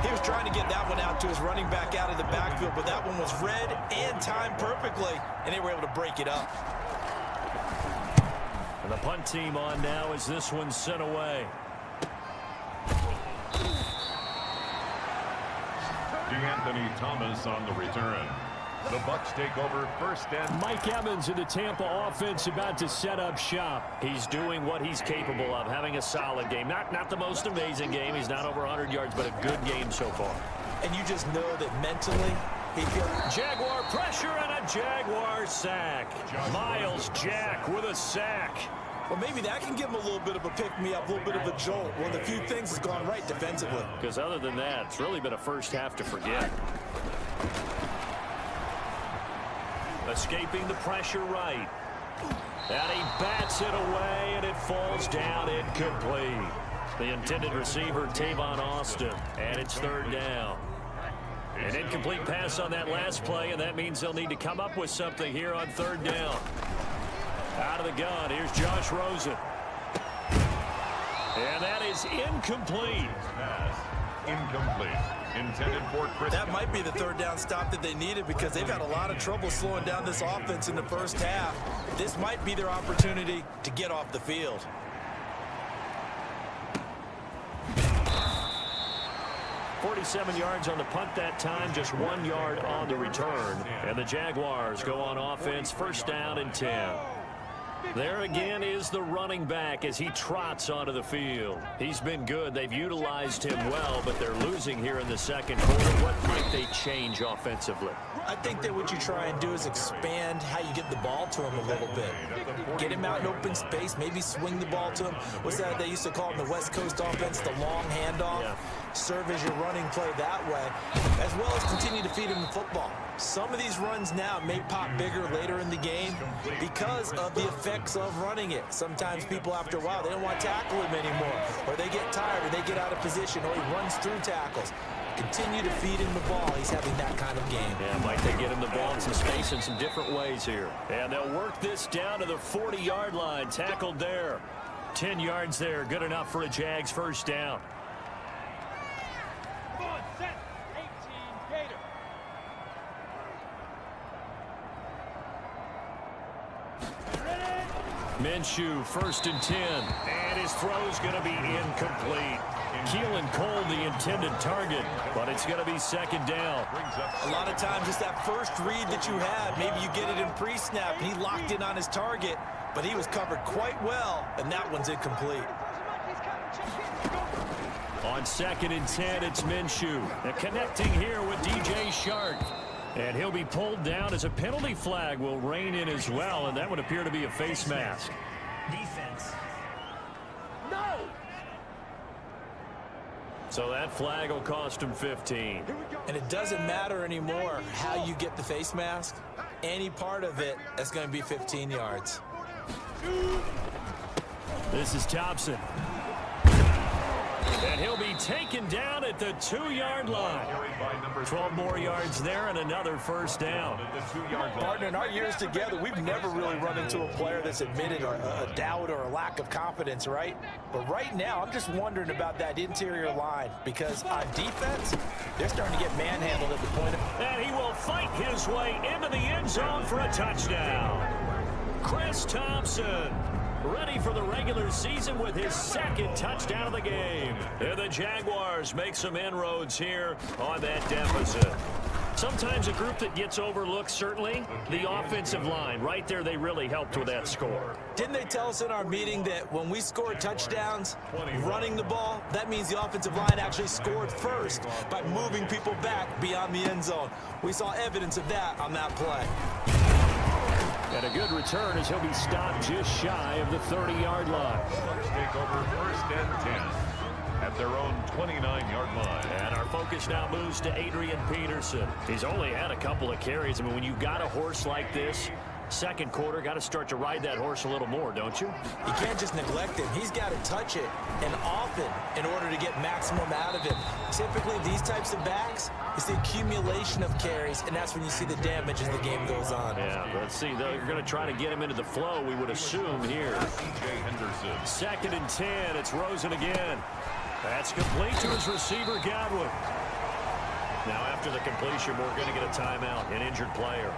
He was trying to get that one out to his running back out of the backfield, but that one was read and timed perfectly, and they were able to break it up. And the punt team on now as this one's sent away. D'Anthony Thomas on the return. The Bucs take over 1st and... Mike Evans in the Tampa offense about to set up shop. He's doing what he's capable of, having a solid game. Not the most amazing game. He's not over 100 yards, but a good game so far. And you just know that mentally he feels... Jaguar pressure and a Jaguar sack. Miles Jack with a sack. Well, maybe that can give him a little bit of a pick-me-up, a little bit of a jolt. One of the few things has gone right defensively. Because other than that, it's really been a first half to forget. Escaping the pressure right. And he bats it away, and it falls down incomplete. The intended receiver, Tavon Austin, and it's 3rd down. An incomplete pass on that last play, and that means they'll need to come up with something here on 3rd down. Out of the gun, here's Josh Rosen. And that is incomplete. Incomplete. Intended for Chris. That might be the 3rd down stop that they needed because they've had a lot of trouble slowing down this offense in the first half. This might be their opportunity to get off the field. .47 yards on the punt that time, just 1 yard on the return. And the Jaguars go on offense, 1st down and 10. There again is the running back as he trots onto the field. He's been good. They've utilized him well, but they're losing here in the 2nd quarter. What might they change offensively? I think that what you try and do is expand how you get the ball to him a little bit. Get him out in open space, maybe swing the ball to him. What's that they used to call in the West Coast offense, the long handoff? Yeah. Serve as your running play that way, as well as continue to feed him the football. Some of these runs now may pop bigger later in the game because of the effects of running it. Sometimes people, after a while, they don't want to tackle him anymore, or they get tired, or they get out of position, or he runs through tackles. Continue to feed him the ball. He's having that kind of game. Yeah, might they get him the ball in some space in some different ways here. And they'll work this down to the 40-yard line. Tackled there. 10 yards there. Good enough for a Jags 1st down. Minshew, 1st and 10. And his throw's going to be incomplete. Keelan Cole, the intended target, but it's going to be 2nd down. A lot of times it's that first read that you have. Maybe you get it in pre-snap. He locked in on his target, but he was covered quite well, and that one's incomplete. On 2nd and 10, it's Minshew. And connecting here with DJ Shark. And he'll be pulled down as a penalty flag will rein in as well, and that would appear to be a face mask. Defense. No! So that flag will cost him 15. And it doesn't matter anymore how you get the face mask. Any part of it, that's going to be 15 yards. This is Thompson. And he'll be taken down at the 2-yard line. 12 more yards there and another 1st down. Partner, in our years together, we've never really run into a player that's admitted a doubt or a lack of confidence, right? But right now, I'm just wondering about that interior line because on defense, they're starting to get manhandled at the point of... And he will fight his way into the end zone for a touchdown. Chris Thompson, ready for the regular season with his 2nd touchdown of the game. And the Jaguars make some inroads here on that deficit. Sometimes a group that gets overlooked, certainly, the offensive line. Right there, they really helped with that score. Didn't they tell us in our meeting that when we score touchdowns running the ball, that means the offensive line actually scored first by moving people back beyond the end zone? We saw evidence of that on that play. And a good return as he'll be stopped just shy of the 30-yard line. Bucs take over 1st and 10 at their own 29-yard line. And our focus now moves to Adrian Peterson. He's only had a couple of carries. I mean, when you've got a horse like this, second quarter, got to start to ride that horse a little more, don't you? You can't just neglect him. He's got to touch it, and often, in order to get maximum out of him. Typically, these types of backs, it's the accumulation of carries, and that's when you see the damage as the game goes on. Yeah, let's see, though. You're going to try to get him into the flow, we would assume here. C.J. Henderson. 2nd and 10. It's Rosen again. That's complete to his receiver, Godwin. Now, after the completion, we're going to get a timeout, an injured player.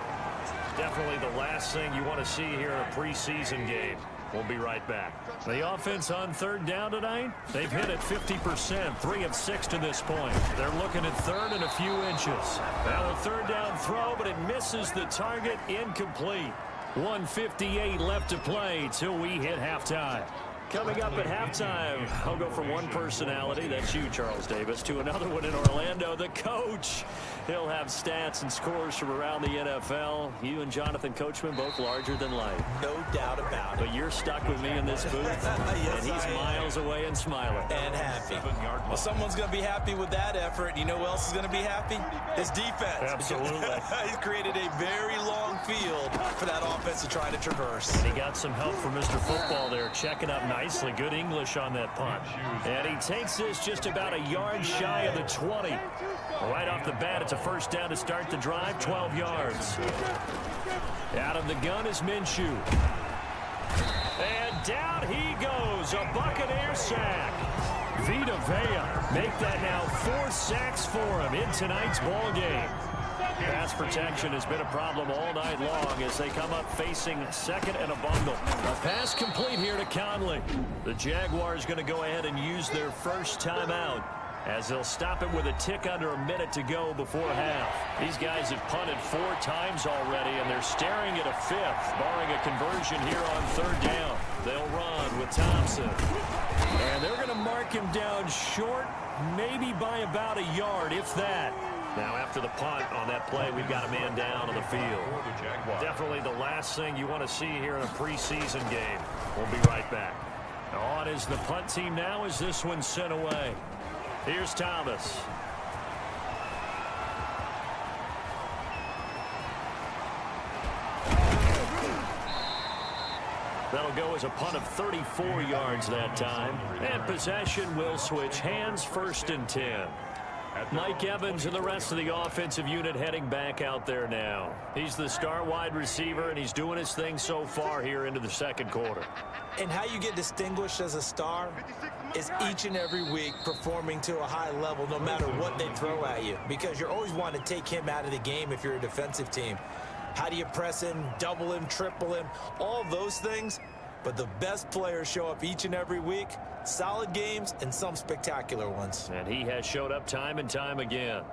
Definitely the last thing you want to see here in a preseason game. We'll be right back. The offense on 3rd down tonight, they've hit it 50%, 3 of 6 to this point. They're looking at 3rd and a few inches. Now a 3rd down throw, but it misses the target, incomplete. 1:58 left to play till we hit halftime. Coming up at halftime, I'll go from one personality, that's you, Charles Davis, to another one in Orlando, the coach. He'll have stats and scores from around the NFL. You and Jonathan Coachman, both larger than life. No doubt about it. But you're stuck with me in this booth, Yes, and he's miles away and smiling. And happy. Well, someone's going to be happy with that effort. You know who else is going to be happy? His defense. Absolutely. He's created a very long field for that offense to try to traverse. And he got some help from Mr. Football there, checking up nicely. Good English on that punt. And he takes this just about a yard shy of the 20. Right off the bat, it's a 1st down to start the drive, 12 yards. Out of the gun is Minshew. And down he goes, a Buccaneer sack. Vita Vea make that now 4 sacks for him in tonight's ball game. Pass protection has been a problem all night long as they come up facing 2nd and a bundle. A pass complete here to Conley. The Jaguars going to go ahead and use their first timeout as they'll stop it with a tick under a minute to go before half. These guys have punted 4 times already, and they're staring at a 5th, barring a conversion here on 3rd down. They'll run with Thompson. And they're going to mark him down short, maybe by about a yard, if that. Now, after the punt on that play, we've got a man down on the field. Definitely the last thing you want to see here in a preseason game. We'll be right back. On is the punt team now as this one's sent away. Here's Thomas. That'll go as a punt of 34 yards that time. And possession will switch hands, 1st and 10. Mike Evans and the rest of the offensive unit heading back out there now. He's the star wide receiver, and he's doing his thing so far here into the 2nd quarter. And how you get distinguished as a star is each and every week performing to a high level no matter what they throw at you, because you're always wanting to take him out of the game if you're a defensive team. How do you press him, double him, triple him, all those things? But the best players show up each and every week, solid games and some spectacular ones. And he has showed up time and time again.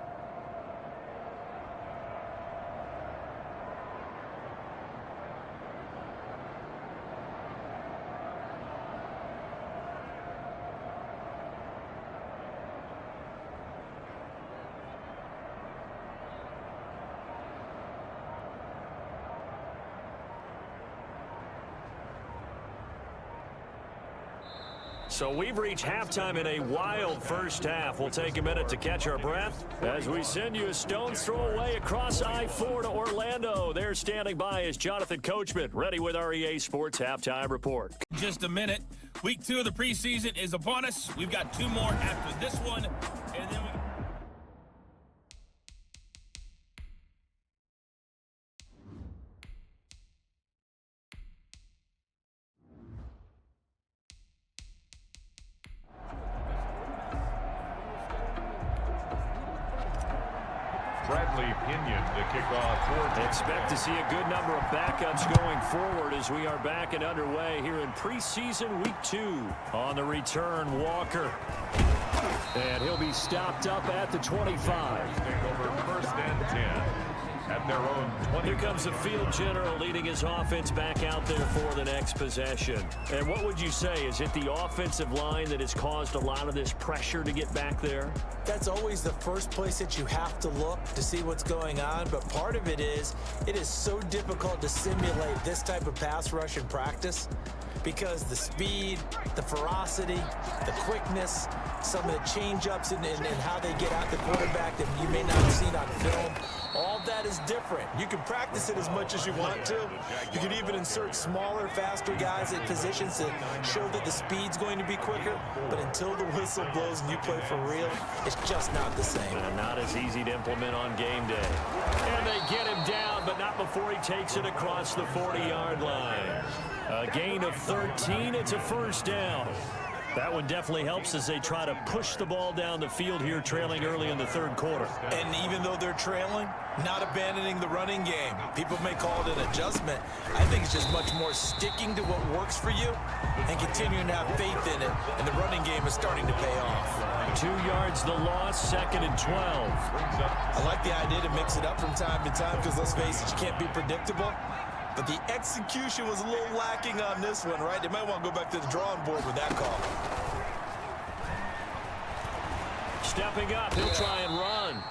So we've reached halftime in a wild first half. We'll take a minute to catch our breath as we send you a stone's throw away across I-4 to Orlando. There standing by is Jonathan Coachman, ready with our EA Sports Halftime Report. Just a minute. Week 2 of the preseason is upon us. We've got 2 more after this one, and then we... Bradley Pinion to kick off. Expect to see a good number of backups going forward as we are back and underway here in preseason week 2. On the return, Walker. And he'll be stopped up at the 25. Take over 1st and 10. At their own 20. Here comes the field general leading his offense back out there for the next possession. And what would you say? Is it the offensive line that has caused a lot of this pressure to get back there? That's always the first place that you have to look to see what's going on. But part of it is so difficult to simulate this type of pass rush in practice because the speed, the ferocity, the quickness, some of the change-ups and how they get out the quarterback that you may not have seen on film. All that is different. You can practice it as much as you want to. You can even insert smaller, faster guys at positions to show that the speed's going to be quicker. But until the whistle blows and you play for real, it's just not the same. And not as easy to implement on game day. And they get him down, but not before he takes it across the 40-yard line. A gain of 13. It's a 1st down. That one definitely helps as they try to push the ball down the field here, trailing early in the 3rd quarter. And even though they're trailing, not abandoning the running game. People may call it an adjustment. I think it's just much more sticking to what works for you and continuing to have faith in it. And the running game is starting to pay off. 2 yards the loss, 2nd and 12. I like the idea to mix it up from time to time because, let's face it, you can't be predictable. But the execution was a little lacking on this one, right? They might want to go back to the drawing board with that call. Stepping up, he'll try and run.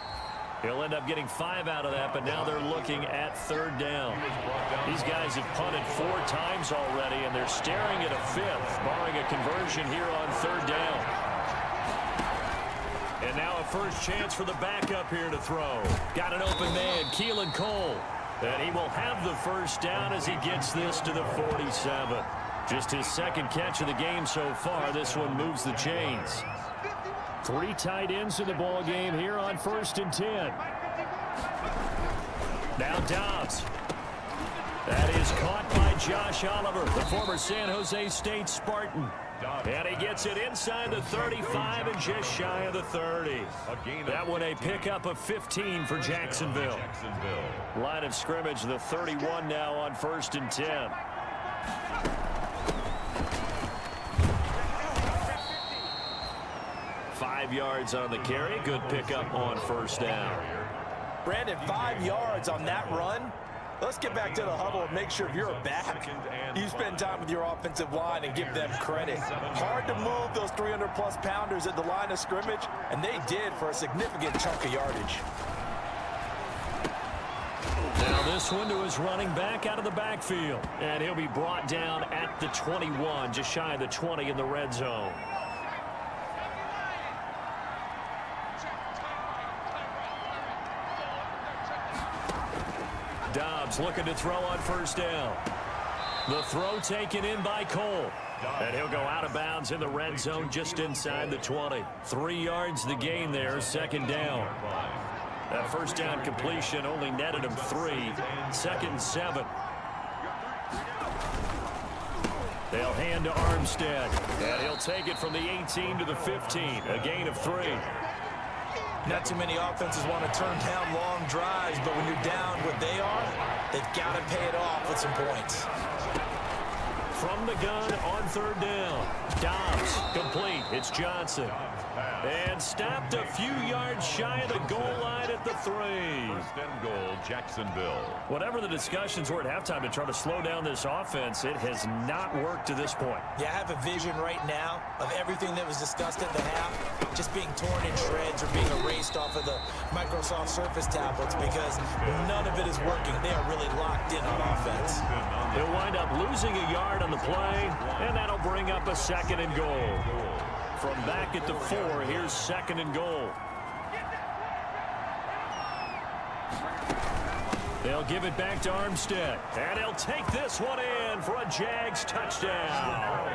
He'll end up getting 5 out of that, but now they're looking at 3rd down. These guys have punted 4 times already, and they're staring at a 5th, barring a conversion here on 3rd down. And now a first chance for the backup here to throw. Got an open man, Keelan Cole. And he will have the 1st down as he gets this to the 47. Just his 2nd catch of the game so far. This one moves the chains. 3 tight ends in the ball game here on 1st and 10. Now Dobbs. That is caught by Josh Oliver, the former San Jose State Spartan. And he gets it inside the 35 and just shy of the 30. That one a pickup of 15 for Jacksonville. Line of scrimmage, the 31 now on 1st and 10. Five yards on the carry. Good pickup on 1st down. Brandon, 5 yards on that run. Let's get back to the huddle and make sure if you're back, you spend time with your offensive line and give them credit. Hard to move those 300-plus pounders at the line of scrimmage, and they did for a significant chunk of yardage. Now this one to his running back out of the backfield. And he'll be brought down at the 21, just shy of the 20 in the red zone. Dobbs looking to throw on 1st down. The throw taken in by Cole. And he'll go out of bounds in the red zone just inside the 20. 3 yards the gain there, 2nd down. That 1st down completion only netted him 3. 2nd and 7. They'll hand to Armstead. And he'll take it from the 18 to the 15. A gain of 3. Not too many offenses want to turn down long drives, but when you're down what they are, they've got to pay it off with some points. From the gun on 3rd down. Dobbs complete. It's Johnson. And stopped a few yards shy of the goal line at the 3. 1st and goal, Jacksonville. Whatever the discussions were at halftime to try to slow down this offense, it has not worked to this point. Yeah, I have a vision right now of everything that was discussed at the half just being torn in shreds or being erased off of the Microsoft Surface tablets because none of it is working. They are really locked in on offense. They'll wind up losing a yard on the play, and that'll bring up a 2nd and goal. From back at the 4, here's 2nd and goal. They'll give it back to Armstead. And he'll take this one in for a Jags touchdown.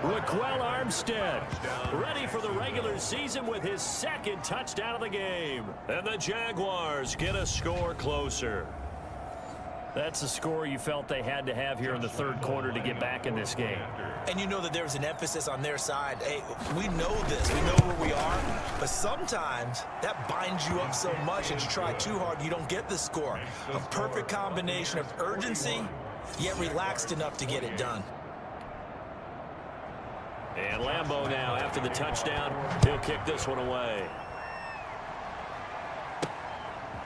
Raquel Armstead ready for the regular season with his 2nd touchdown of the game. And the Jaguars get a score closer. That's the score you felt they had to have here in the third quarter to get back in this game. And you know that there's an emphasis on their side. Hey, we know this. We know where we are. But sometimes that binds you up so much that you try too hard, you don't get the score. A perfect combination of urgency, yet relaxed enough to get it done. And Lambeau now, after the touchdown, he'll kick this one away.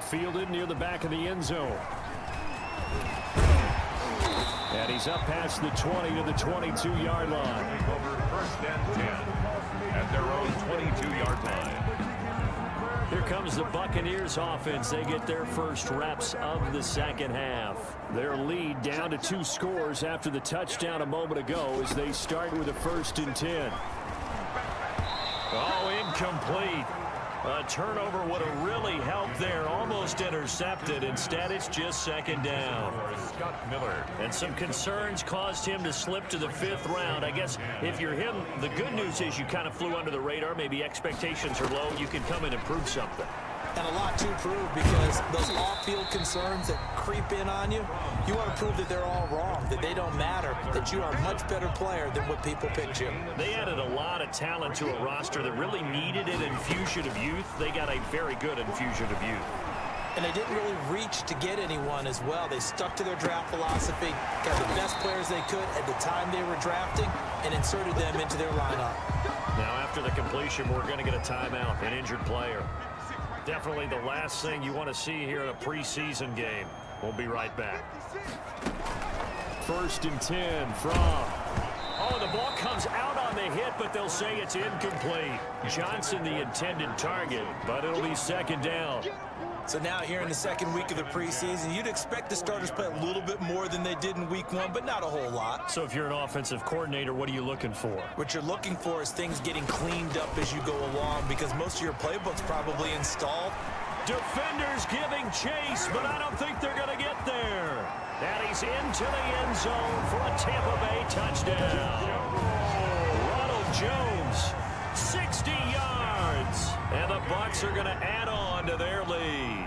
Fielded near the back of the end zone. And he's up past the 20 to the 22-yard line. Over 1st and 10 at their own 22-yard line. Here comes the Buccaneers offense. They get their first reps of the second half. Their lead down to 2 scores after the touchdown a moment ago as they start with a 1st and 10. Oh, incomplete. A turnover would have really helped there. Almost intercepted. Instead, it's just 2nd down. Scott Miller. And some concerns caused him to slip to the 5th round. I guess if you're him, the good news is you kind of flew under the radar. Maybe expectations are low. You can come in and prove something. And a lot to prove, because those off-field concerns that creep in on you, you want to prove that they're all wrong, that they don't matter, that you are a much better player than what people picture. They added a lot of talent to a roster that really needed an infusion of youth. They got a very good infusion of youth. And they didn't really reach to get anyone as well. They stuck to their draft philosophy, got the best players they could at the time they were drafting, and inserted them into their lineup. Now, after the completion, we're going to get a timeout, an injured player. Definitely the last thing you want to see here in a preseason game. We'll be right back. 1st and 10 from... Oh, the ball comes out on the hit, but they'll say it's incomplete. Johnson, the intended target, but it'll be 2nd down. So now here in the 2nd week of the preseason, you'd expect the starters play a little bit more than they did in week 1, but not a whole lot. So if you're an offensive coordinator, what are you looking for? What you're looking for is things getting cleaned up as you go along, because most of your playbook's probably installed. Defenders giving chase, but I don't think they're going to get there. And he's into the end zone for a Tampa Bay touchdown. Ronald Jones, 60 yards. And the Bucs are going to add on to their lead.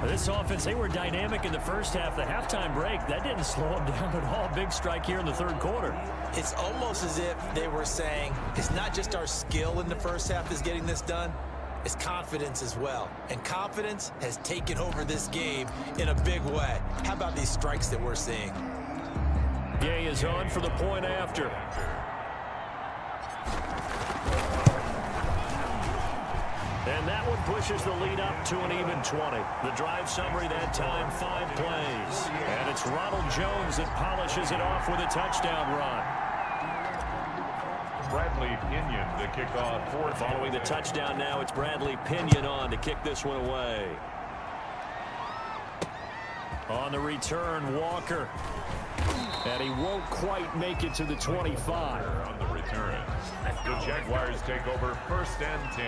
This offense, they were dynamic in the first half. The halftime break, that didn't slow them down at all. Big strike here in the 3rd quarter. It's almost as if they were saying, it's not just our skill in the first half is getting this done, it's confidence as well. And confidence has taken over this game in a big way. How about these strikes that we're seeing? Gay is on for the point after. And that one pushes the lead up to an even 20. The drive summary that time, 5 plays. And it's Ronald Jones that polishes it off with a touchdown run. Bradley Pinion to kick off. Following the touchdown now, it's Bradley Pinion on to kick this one away. On the return, Walker. And he won't quite make it to the 25. On the return, the Jaguars take over 1st and 10.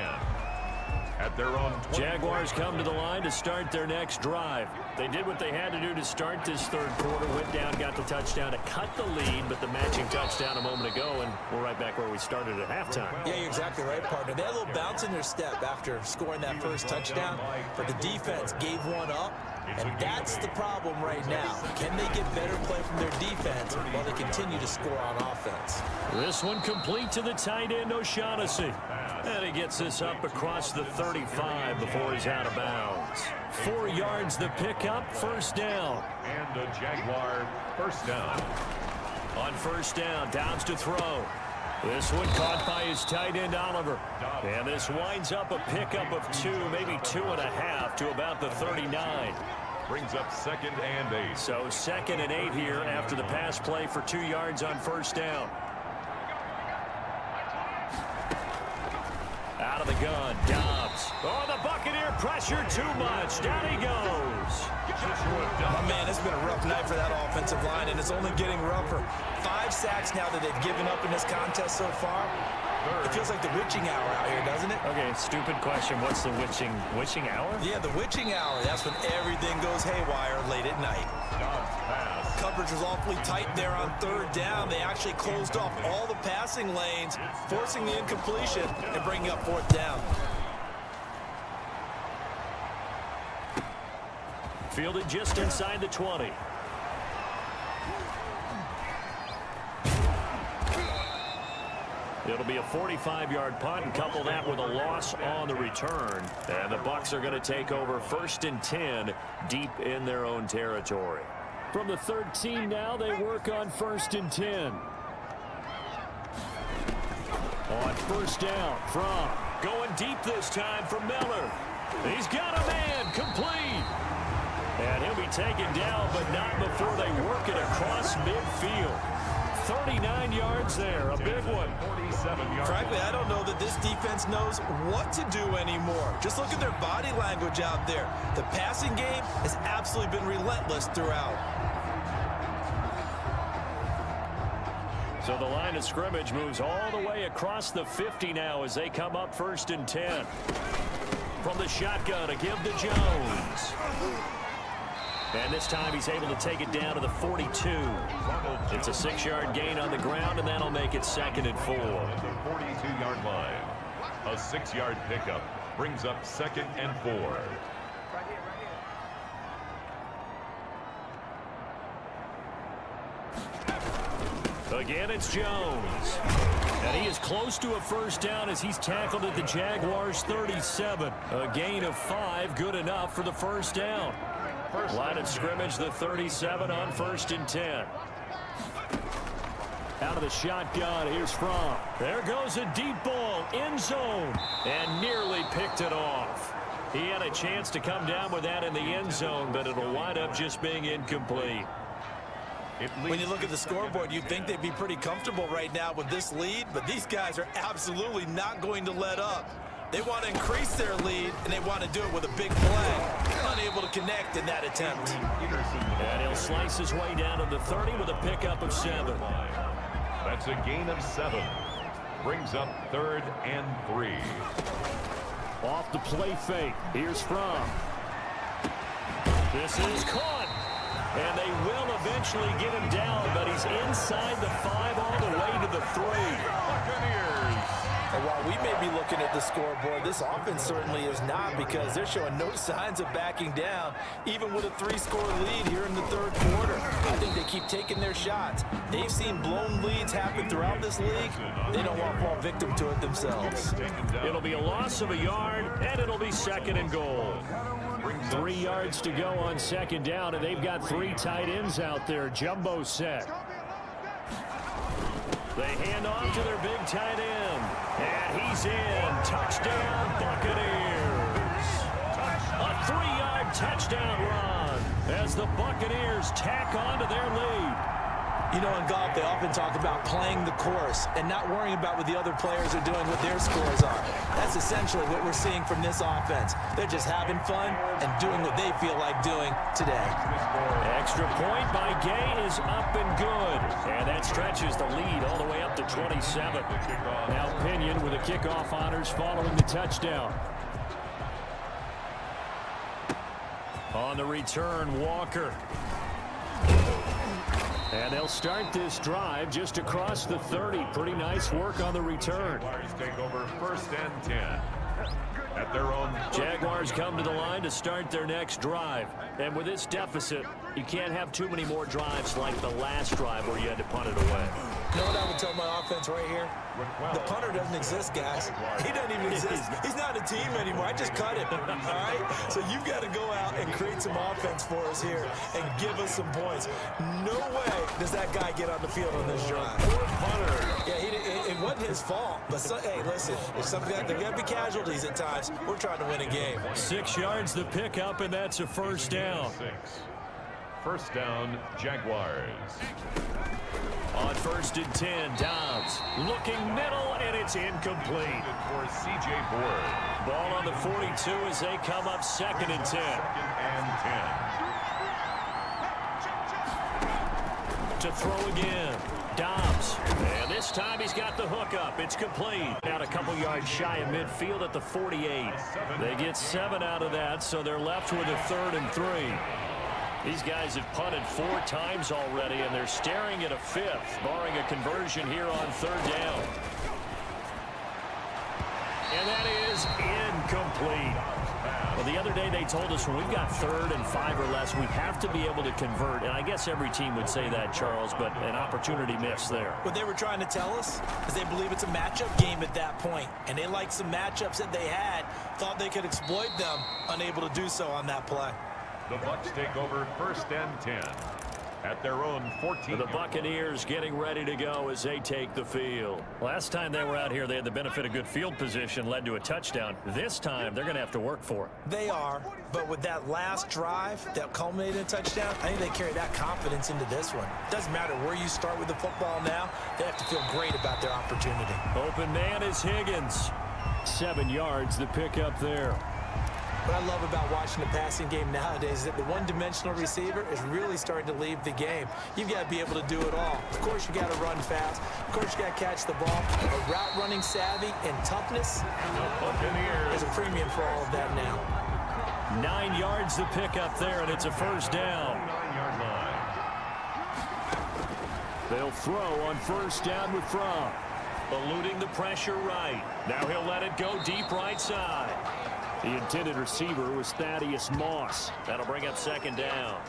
At their own 20. Jaguars come to the line to start their next drive. They did what they had to do to start this 3rd quarter. Went down, got the touchdown to cut the lead, but the matching touchdown a moment ago, and we're right back where we started at halftime. Yeah, you're exactly right, partner. They had a little bounce in their step after scoring that first touchdown, but the defense gave one up, and that's the problem right now. Can they get better play from their defense while they continue to score on offense? This one complete to the tight end, O'Shaughnessy. And he gets this up across the 35 before he's out of bounds. 4 yards the pickup, 1st down. And a Jaguar 1st down. On 1st down, Downs to throw. This one caught by his tight end, Oliver. And this winds up a pickup of 2, maybe 2.5 to about the 39. Brings up 2nd and 8. So 2nd and 8 here after the pass play for 2 yards on 1st down. Out of the gun, Dobbs. Oh, the Buccaneer pressure too much. Down he goes. Oh, man, it's been a rough night for that offensive line, and it's only getting rougher. 5 sacks now that they've given up in this contest so far. It feels like the witching hour out here, doesn't it? Okay, stupid question. What's the witching hour? Yeah, the witching hour. That's when everything goes haywire late at night. Coverage was awfully tight there on 3rd down. They actually closed off all the passing lanes, forcing the incompletion and bringing up 4th down. fielded just inside the 20. It'll be a 45-yard punt, and couple that with a loss on the return. And the Bucs are going to take over 1st and 10 deep in their own territory. From the 13 now, they work on 1st and 10. On 1st down from going deep this time for Miller. He's got a man complete. And he'll be taken down, but not before they work it across midfield. 39 yards there, a big one. Frankly, I don't know that this defense knows what to do anymore. Just look at their body language out there. The passing game has absolutely been relentless throughout. So the line of scrimmage moves all the way across the 50 now as they come up 1st and 10. From the shotgun to give to Jones. And this time he's able to take it down to the 42. It's a 6-yard gain on the ground, and that'll make it 2nd and 4. At the 42-yard line. A 6-yard pickup brings up 2nd and 4. Again, it's Jones. And he is close to a 1st down as he's tackled at the Jaguars' 37. A gain of 5, good enough for the 1st down. Line of scrimmage, the 37 on 1st and 10. Out of the shotgun, here's Fromm. There goes a deep ball, end zone, and nearly picked it off. He had a chance to come down with that in the end zone, but it'll wind up just being incomplete. When you look at the scoreboard, you'd think they'd be pretty comfortable right now with this lead, but these guys are absolutely not going to let up. They want to increase their lead, and they want to do it with a big play. Unable to connect in that attempt. And he'll slice his way down to the 30 with a pickup of 7. That's a gain of 7. Brings up 3rd and 3. Off the play fake. Here's Fromm. This is caught. And they will eventually get him down, but he's inside the 5 all the way to the 3. Buccaneers. And while we may be looking at the scoreboard, this offense certainly is not, because they're showing no signs of backing down, even with a 3-score lead here in the 3rd quarter. I think they keep taking their shots. They've seen blown leads happen throughout this league. They don't want to fall victim to it themselves. It'll be a loss of a yard, and it'll be 2nd and goal. 3 yards to go on 2nd down, and they've got 3 tight ends out there. Jumbo set. They hand off to their big tight end. And he's in. Touchdown, Buccaneers. A 3-yard touchdown run as the Buccaneers tack on to their lead. You know, in golf, they often talk about playing the course and not worrying about what the other players are doing, what their scores are. That's essentially what we're seeing from this offense. They're just having fun and doing what they feel like doing today. Extra point by Gay is up and good. And that stretches the lead all the way up to 27. Now Pinion with the kickoff honors following the touchdown. On the return, Walker. And they'll start this drive just across the 30. Pretty nice work on the return. Jaguars take over 1st and 10. At their own. Jaguars come to the line to start their next drive. And with this deficit, you can't have too many more drives like the last drive where you had to punt it away. You know what I would tell my offense right here? The punter doesn't exist, guys. He doesn't even exist. He's not a team anymore. I just cut him, all right? So you've got to go out and create some offense for us here and give us some points. No way does that guy get on the field on this drive. Poor punter. Yeah, it wasn't his fault. But, hey, listen, there's something that there got to be casualties at times. We're trying to win a game. 6 yards the pickup, and that's a 1st down. 1st down, Jaguars. On 1st and 10, Dobbs looking middle, and it's incomplete. For C.J. Board. Ball on the 42 as they come up 2nd and 10. 2nd and 10. To throw again, Dobbs. And this time he's got the hook up. It's complete. Out a couple yards shy of midfield at the 48. They get 7 out of that, so they're left with a 3rd and 3. These guys have punted 4 times already, and they're staring at a 5th, barring a conversion here on 3rd down. And that is incomplete. Well, the other day they told us when we've got 3rd and 5 or less, we have to be able to convert. And I guess every team would say that, Charles, but an opportunity missed there. What they were trying to tell us is they believe it's a matchup game at that point. And they liked some matchups that they had, thought they could exploit them, unable to do so on that play. The Bucs take over 1st and 10 at their own 14. The Buccaneers getting ready to go as they take the field. Last time they were out here, they had the benefit of good field position, led to a touchdown. This time, they're going to have to work for it. They are, but with that last drive that culminated in a touchdown, I think they carry that confidence into this one. Doesn't matter where you start with the football now, they have to feel great about their opportunity. Open man is Higgins. 7 yards, the pickup there. What I love about watching the passing game nowadays is that the one-dimensional receiver is really starting to leave the game. You've got to be able to do it all. Of course, you got to run fast. Of course, you got to catch the ball. But route running savvy and toughness is a premium for all of that now. 9 yards the pickup there, and it's a 1st down. 9-yard line. They'll throw on 1st down with Fromm. Eluding the pressure right. Now he'll let it go deep right side. The intended receiver was Thaddeus Moss. That'll bring up 2nd down.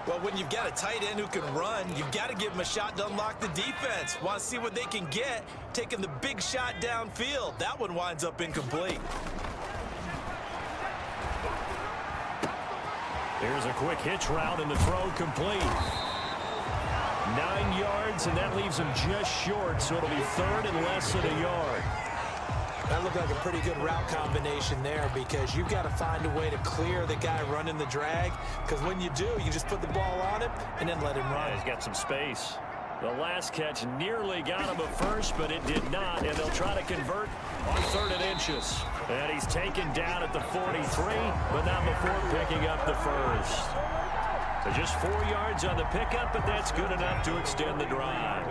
Well, when you've got a tight end who can run, you've got to give him a shot to unlock the defense. Want to see what they can get, taking the big shot downfield. That one winds up incomplete. Here's a quick hitch route, and the throw complete. 9 yards, and that leaves him just short, so it'll be 3rd and less than a yard. That looked like a pretty good route combination there because you've got to find a way to clear the guy running the drag, because when you do, you just put the ball on him and then let him run. Yeah, he's got some space. The last catch nearly got him at first, but it did not, and they'll try to convert on 3rd and inches. And he's taken down at the 43, but not before picking up the 1st. So just 4 yards on the pickup, but that's good enough to extend the drive.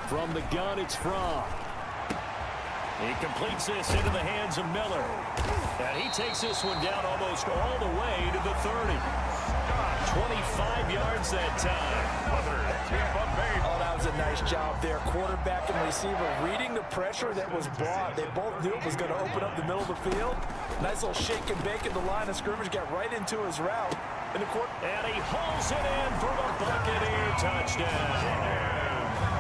From the gun, it's Fromm. He completes this into the hands of Miller. And he takes this one down almost all the way to the 30. 25 yards that time. Oh, that was a nice job there. Quarterback and receiver reading the pressure that was brought. They both knew it was going to open up the middle of the field. Nice little shake and bake at the line of scrimmage. Got right into his route. And he hauls it in for the Buccaneer touchdown.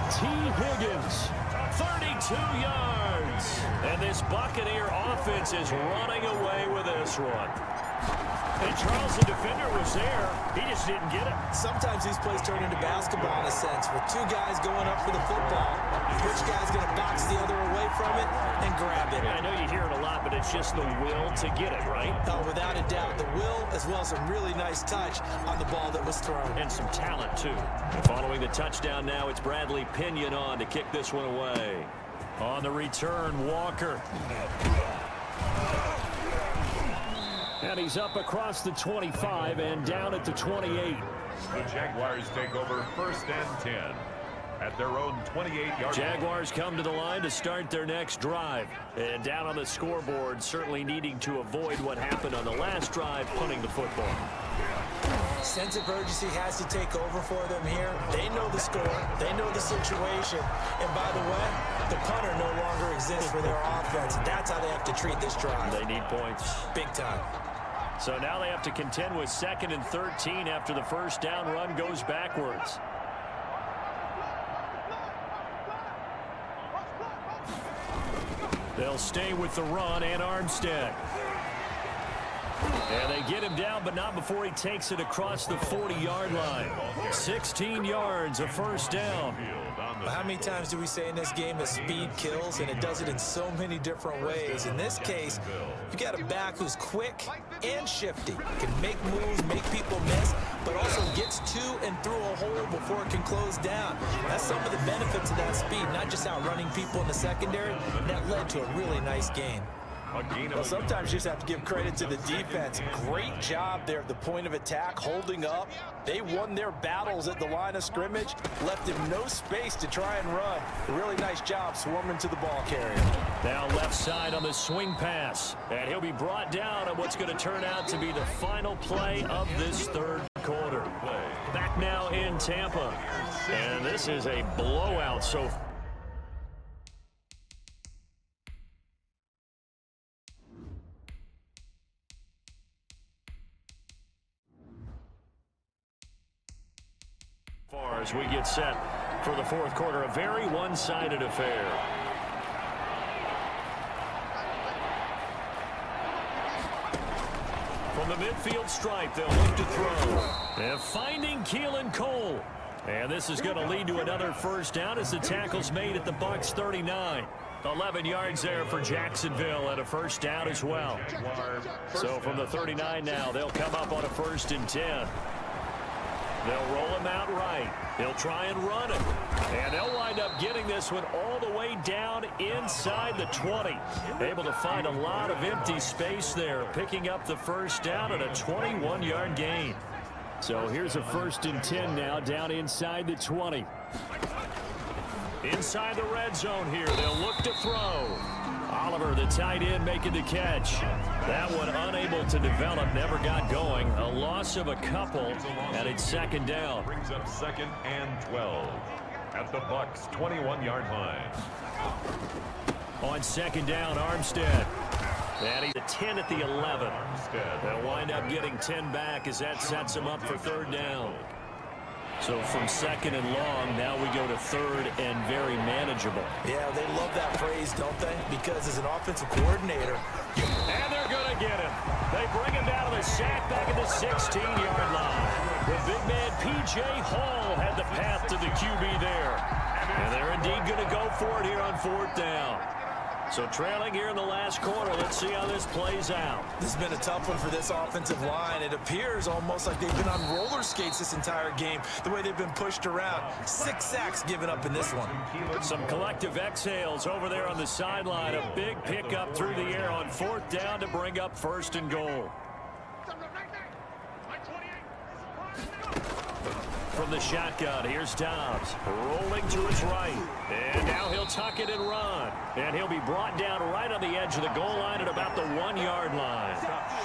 T. Higgins, 32 yards. And this Buccaneer offense is running away with this one. And Charles, the defender, was there. He just didn't get it. Sometimes these plays turn into basketball in a sense, with 2 guys going up for the football. Which guy's going to box the other away from it and grab it? I know you hear it a lot, but it's just the will to get it, right? Oh, without a doubt, the will as well as some really nice touch on the ball that was thrown. And some talent, too. And following the touchdown now, it's Bradley Pinion on to kick this one away. On the return, Walker. And he's up across the 25 and down at the 28. The Jaguars take over 1st and 10 at their own 28-yard. Jaguars come to the line to start their next drive. And down on the scoreboard, certainly needing to avoid what happened on the last drive, punting the football. Sense of urgency has to take over for them here. They know the score. They know the situation. And by the way, the punter no longer exists for their offense. That's how they have to treat this drive. They need points. Big time. So now they have to contend with 2nd and 13 after the 1st down run goes backwards. They'll stay with the run and Armstead. And they get him down, but not before he takes it across the 40-yard line. 16 yards, a 1st down. Well, how many times do we say in this game that speed kills, and it does it in so many different ways? In this case, you got a back who's quick and shifty, can make moves, make people miss, but also gets to and through a hole before it can close down. That's some of the benefits of that speed, not just outrunning people in the secondary. That led to a really nice gain. Well, sometimes you just have to give credit to the defense. Great job there at the point of attack, holding up. They won their battles at the line of scrimmage, left him no space to try and run. A really nice job swarming to the ball carrier. Now left side on the swing pass. And he'll be brought down on what's going to turn out to be the final play of this 3rd quarter. Back now in Tampa. And this is a blowout so far. are as we get set for the fourth quarter. A very one-sided affair. From the midfield stripe, they'll look to throw. And finding Keelan Cole. And this is going to lead to another first down as the tackle's made at the Bucs 39. 11 yards there for Jacksonville and a first down as well. So from the 39 now, they'll come up on a 1st and 10. They'll roll him out right. He'll try and run it. And they'll wind up getting this one all the way down inside the 20. Able to find a lot of empty space there, picking up the first down and a 21-yard gain. So here's a 1st and 10 now down inside the 20. Inside the red zone here, they'll look to throw. Oliver, the tight end, making the catch. That one unable to develop, never got going. A loss of a couple, and it's 2nd down. Brings up 2nd and 12 at the Bucs 21-yard line. On 2nd down, Armstead. And he's a 10 at the 11. They'll wind up getting 10 back as that sets him up for 3rd down. So from 2nd and long, now we go to 3rd and very manageable. Yeah, they love that phrase, don't they? Because as an offensive coordinator, and they're going to get him. They bring him down to the sack back at the 16-yard line. The big man, P.J. Hall, had the path to the QB there. And they're indeed going to go for it here on 4th down. So trailing here in the last quarter. Let's see how this plays out. This has been a tough one for this offensive line. It appears almost like they've been on roller skates this entire game, the way they've been pushed around. 6 sacks given up in this one. Some collective exhales over there on the sideline. A big pickup through the air on 4th down to bring up 1st and goal. From the shotgun, here's Dobbs, rolling to his right. And now he'll tuck it and run. And he'll be brought down right on the edge of the goal line at about the 1-yard line.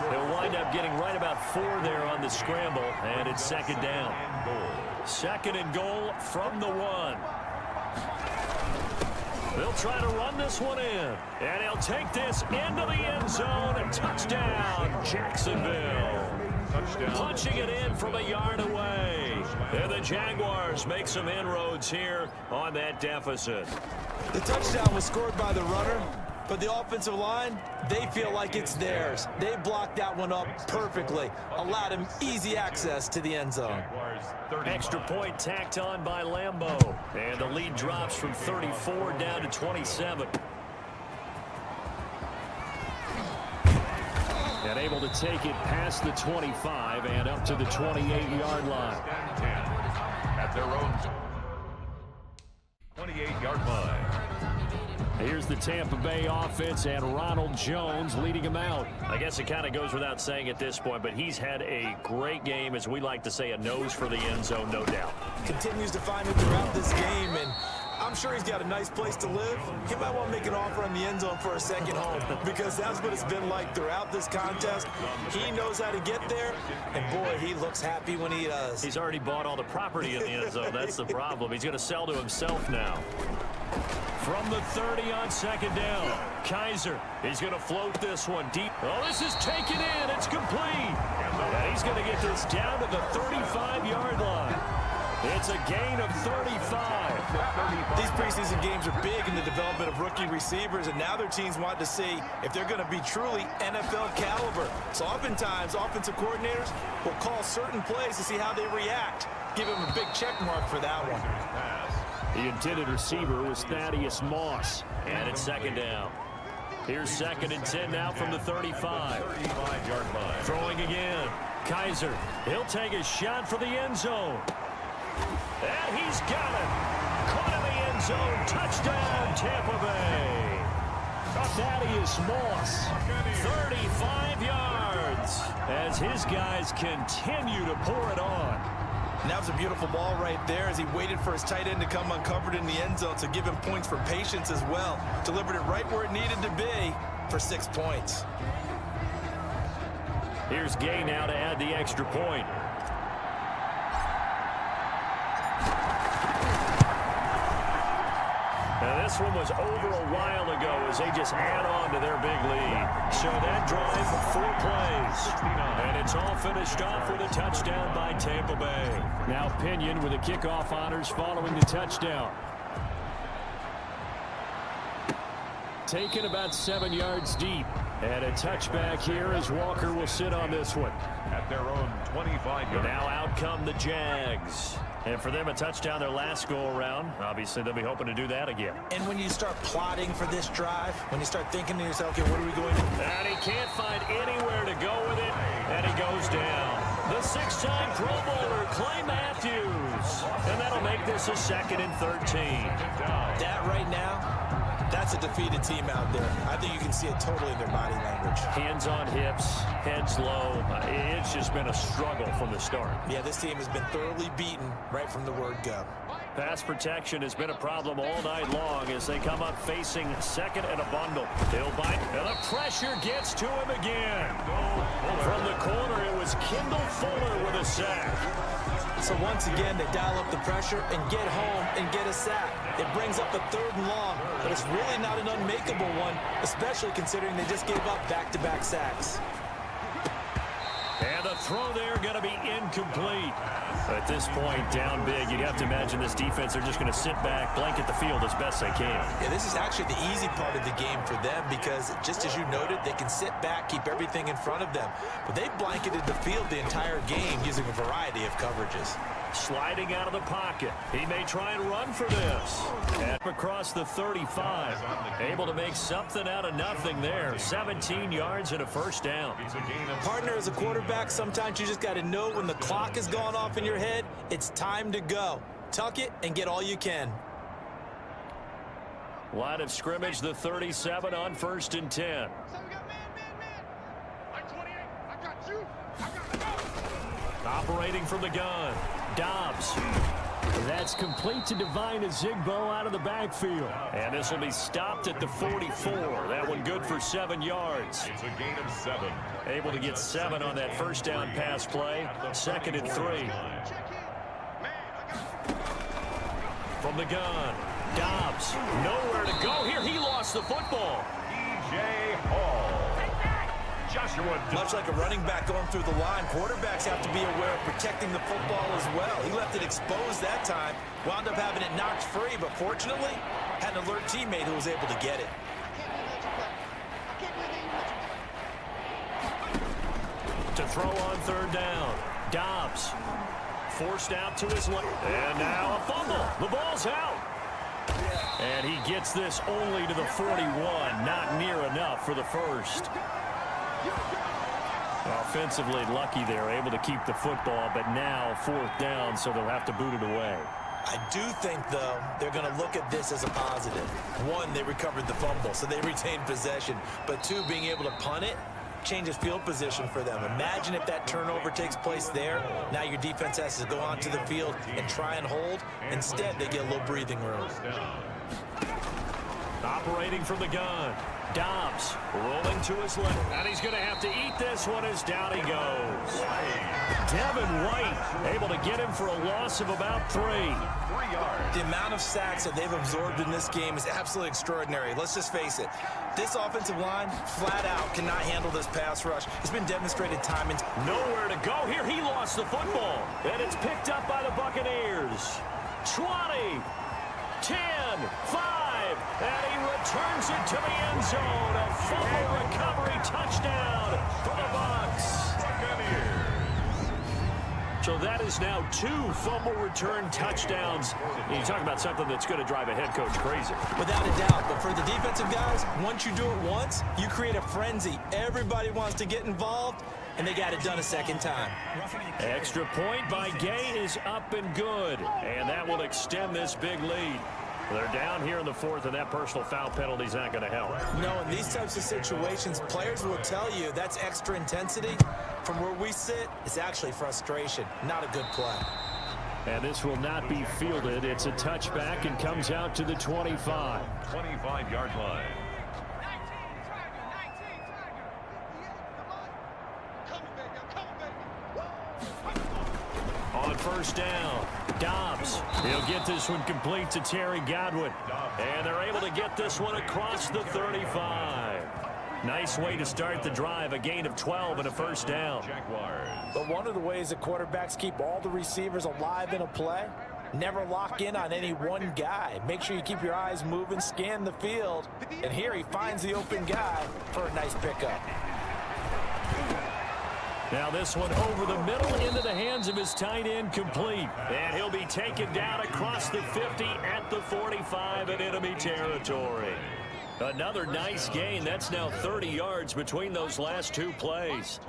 He'll wind up getting right about 4 there on the scramble, and it's 2nd down. 2nd and goal from the 1. They'll try to run this one in. And he'll take this into the end zone, and touchdown, Jacksonville. Punching it in from a yard away. And the Jaguars make some inroads here on that deficit. The touchdown was scored by the runner, but the offensive line, they feel like it's theirs. They blocked that one up perfectly, allowed him easy access to the end zone. Extra point tacked on by Lambeau. And the lead drops from 34 down to 27. And able to take it past the 25 and up to the 28-yard line. At their own 28-yard line. Here's the Tampa Bay offense and Ronald Jones leading him out. I guess it kind of goes without saying at this point, but he's had a great game, as we like to say, a nose for the end zone, no doubt. Continues to find it throughout this game, and I'm sure he's got a nice place to live. He might want to make an offer on the end zone for a second home, because that's what it's been like throughout this contest. He knows how to get there, and boy, he looks happy when he does. He's already bought all the property in the end zone. That's the problem. He's going to sell to himself now. From the 30 on 2nd down, Kaiser is going to float this one deep. Oh, this is taken in. It's complete. And he's going to get this down to the 35-yard line. It's a gain of 35. These preseason games are big in the development of rookie receivers, and now their teams want to see if they're going to be truly NFL caliber. So oftentimes, offensive coordinators will call certain plays to see how they react. Give them a big check mark for that one. The intended receiver was Thaddeus Moss, and it's 2nd down. Here's 2nd and 10 now from the 35. 35-yard line. Throwing again. Kaiser, he'll take a shot for the end zone. And he's got it. Caught in the end zone. Touchdown, Tampa Bay. Thaddeus Moss, 35 yards, as his guys continue to pour it on. And that was a beautiful ball right there as he waited for his tight end to come uncovered in the end zone to give him points for patience as well. Delivered it right where it needed to be for 6 points. Here's Gay now to add the extra point. And this This one was over a while ago as they just add on to their big lead. So that drive, 4 plays. And it's all finished off with a touchdown by Tampa Bay. Now Pinion with the kickoff honors following the touchdown. Taken about 7 yards deep. And a touchback here as Walker will sit on this one. At their own 25 yards. Now out come the Jags. And for them, a touchdown their last go-around. Obviously, they'll be hoping to do that again. And when you start plotting for this drive, when you start thinking to yourself, okay, what are we going to do? And he can't find anywhere to go with it, and he goes down. The 6-time Pro Bowler, Clay Matthews. And that'll make this a 2nd and 13. That right now, that's a defeated team out there. I think you can see it totally in their body language. Hands on hips, heads low. It's just been a struggle from the start. Yeah, this team has been thoroughly beaten right from the word go. Pass protection has been a problem all night long as they come up facing 2nd and a bundle. They'll bite, and the pressure gets to him again. From the corner, it was Kendall Fuller with a sack. So once again, they dial up the pressure and get home and get a sack. It brings up a 3rd and long, but it's really not an unmakeable one, especially considering they just gave up back-to-back sacks. And the throw there going to be incomplete. At this point, down big, you'd have to imagine this defense, they're just going to sit back, blanket the field as best they can. Yeah, this is actually the easy part of the game for them because, just as you noted, they can sit back, keep everything in front of them. But they blanketed the field the entire game using a variety of coverages. Sliding out of the pocket. He may try and run for this. And across the 35. Able to make something out of nothing there. 17 yards and a 1st down. Partner, as a quarterback, sometimes you just got to know when the clock has gone off in your head, it's time to go. Tuck it and get all you can. Line of scrimmage, the 37 on 1st and 10. Operating from the gun. Dobbs. That's complete to Divine Azigbo out of the backfield. And this will be stopped at the 44. That one good for 7 yards. It's a gain of 7. Able to get 7 on that 1st down pass play. 2nd and 3. From the gun. Dobbs. Nowhere to go here. He lost the football. E.J. Hall. Much like a running back going through the line, quarterbacks have to be aware of protecting the football as well. He left it exposed that time, wound up having it knocked free, but fortunately, had an alert teammate who was able to get it. To throw on 3rd down. Dobbs. Forced out to his left. And now a fumble. The ball's out. And he gets this only to the 41. Not near enough for the 1st. Offensively lucky there, able to keep the football, but now 4th down, so they'll have to boot it away. I do think, though, they're going to look at this as a positive. 1, they recovered the fumble, so they retained possession. But 2, being able to punt it changes field position for them. Imagine if that turnover takes place there. Now your defense has to go onto the field and try and hold. Instead, they get a little breathing room. Operating from the gun. Dobbs rolling to his left. And he's going to have to eat this one as down he goes. Devin White able to get him for a loss of about 3. The amount of sacks that they've absorbed in this game is absolutely extraordinary. Let's just face it. This offensive line, flat out, cannot handle this pass rush. It's been demonstrated time and nowhere to go here. He lost the football. And it's picked up by the Buccaneers. 20, 10, 5. And he returns it to the end zone. A fumble recovery touchdown for the Bucs. So that is now 2 fumble return touchdowns. You talk about something that's going to drive a head coach crazy. Without a doubt. But for the defensive guys, once you do it once, you create a frenzy. Everybody wants to get involved, and they got it done a 2nd time. Extra point by Gay is up and good. And that will extend this big lead. They're down here in the 4th, and that personal foul penalty is not going to help. No, in these types of situations, players will tell you that's extra intensity. From where we sit, it's actually frustration, not a good play. And this will not be fielded. It's a touchback and comes out to the 25. 25-yard line. On 1st down, Dobbs. Dobbs. He'll get this one complete to Terry Godwin. And they're able to get this one across the 35. Nice way to start the drive, a gain of 12 and a first down. But one of the ways that quarterbacks keep all the receivers alive in a play, never lock in on any one guy. Make sure you keep your eyes moving, scan the field, and here he finds the open guy for a nice pickup. Now this one over the middle into the hands of his tight end, complete. And he'll be taken down across the 50 at the 45 in enemy territory. Another nice gain. That's now 30 yards between those last two plays.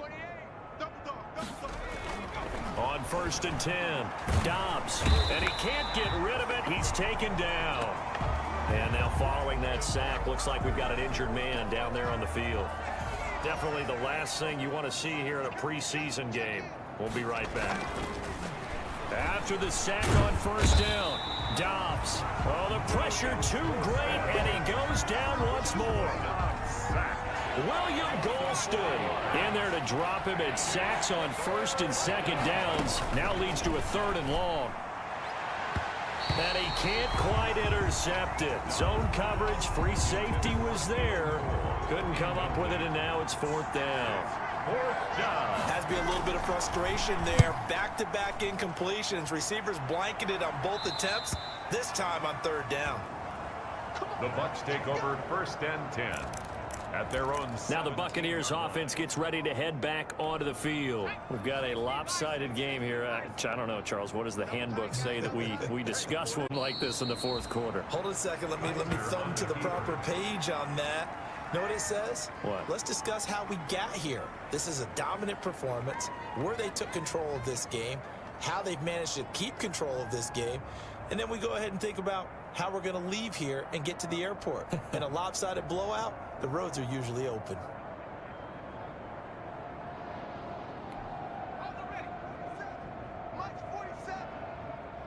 On 1st and 10, Dobbs, and he can't get rid of it. He's taken down. And now following that sack, looks like we've got an injured man down there on the field. Definitely the last thing you want to see here in a preseason game. We'll be right back. After the sack on 1st down, Dobbs. Oh, the pressure too great, and he goes down once more. William Golston in there to drop him at sacks on 1st and 2nd downs. Now leads to a 3rd and long. And he can't quite intercept it. Zone coverage, free safety was there. Couldn't come up with it, and now it's 4th down. 4th down. Has to be a little bit of frustration there. Back-to-back incompletions. Receivers blanketed on both attempts, this time on 3rd down. The Bucs take over 1st and 10. At their own. Now the Buccaneers offense gets ready to head back onto the field. We've got a lopsided game here. I don't know, Charles, what does the handbook say that we discuss one like this in the 4th quarter? Hold on a second. Let me thumb to the proper page on that. Know what it says? What? Let's discuss how we got here. This is a dominant performance, where they took control of this game, how they've managed to keep control of this game, and then we go ahead and think about how we're going to leave here and get to the airport. In a lopsided blowout, the roads are usually open.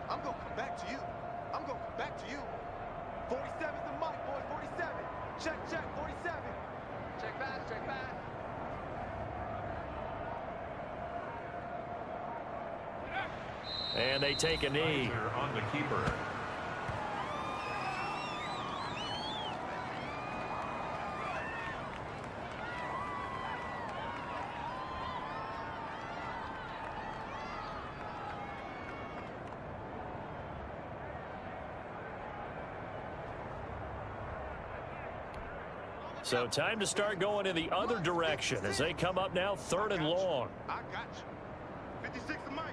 I'm going to come back to you. I'm going to come back to you. 47's the mic, boys. 47. Check, 47. Check back, check back. And they take a knee. On the keeper. So time to start going in the other direction as they come up now 3rd and long. I got you. 56 is Mike.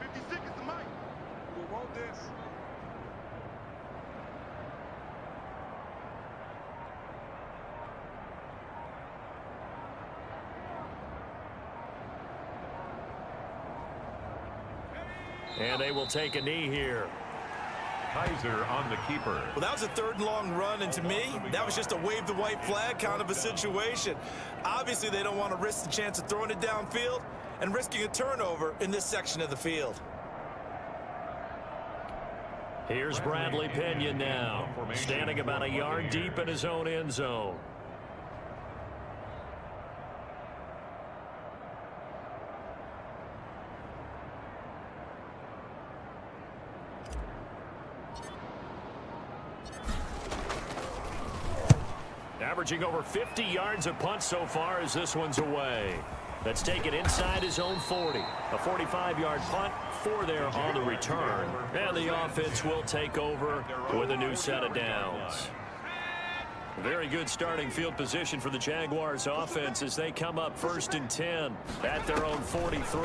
56 is the mic. We want this. And they will take a knee here. Kaiser on the keeper. Well, that was a 3rd and long run, and to me, that was just a wave the white flag kind of a situation. Obviously, they don't want to risk the chance of throwing it downfield and risking a turnover in this section of the field. Here's Bradley Pinion now, standing about a yard deep in his own end zone. Averaging over 50 yards a punt so far as this one's away. That's taken inside his own 40. A 45-yard punt, 4 there on the return. And the offense will take over with a new set of downs. Very good starting field position for the Jaguars offense as they come up 1st and 10 at their own 43.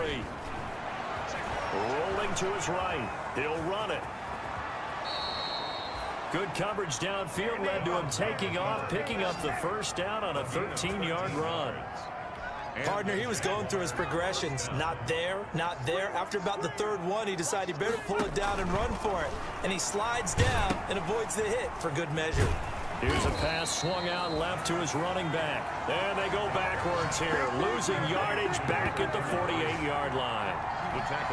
Rolling to his right. He'll run it. Good coverage downfield led to him taking off, picking up the 1st down on a 13-yard run. Partner, he was going through his progressions. Not there, not there. After about the 3rd one, he decided he better pull it down and run for it. And he slides down and avoids the hit for good measure. Here's a pass swung out left to his running back. And they go backwards here, losing yardage back at the 48-yard line.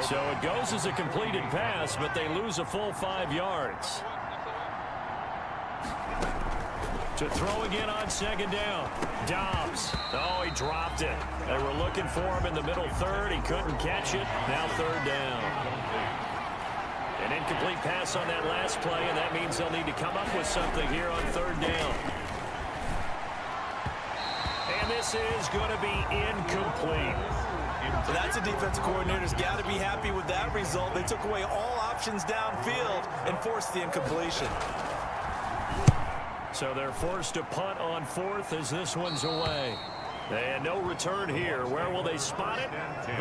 So it goes as a completed pass, but they lose a full 5 yards. To throw again on 2nd down. Dobbs. Oh, he dropped it. They were looking for him in the middle 3rd. He couldn't catch it. Now 3rd down. An incomplete pass on that last play, and that means they'll need to come up with something here on third down. And this is going to be incomplete. So that's a defensive coordinator's got to be happy with that result. They took away all options downfield and forced the incompletion. So they're forced to punt on fourth as this one's away. And no return here. Where will they spot it?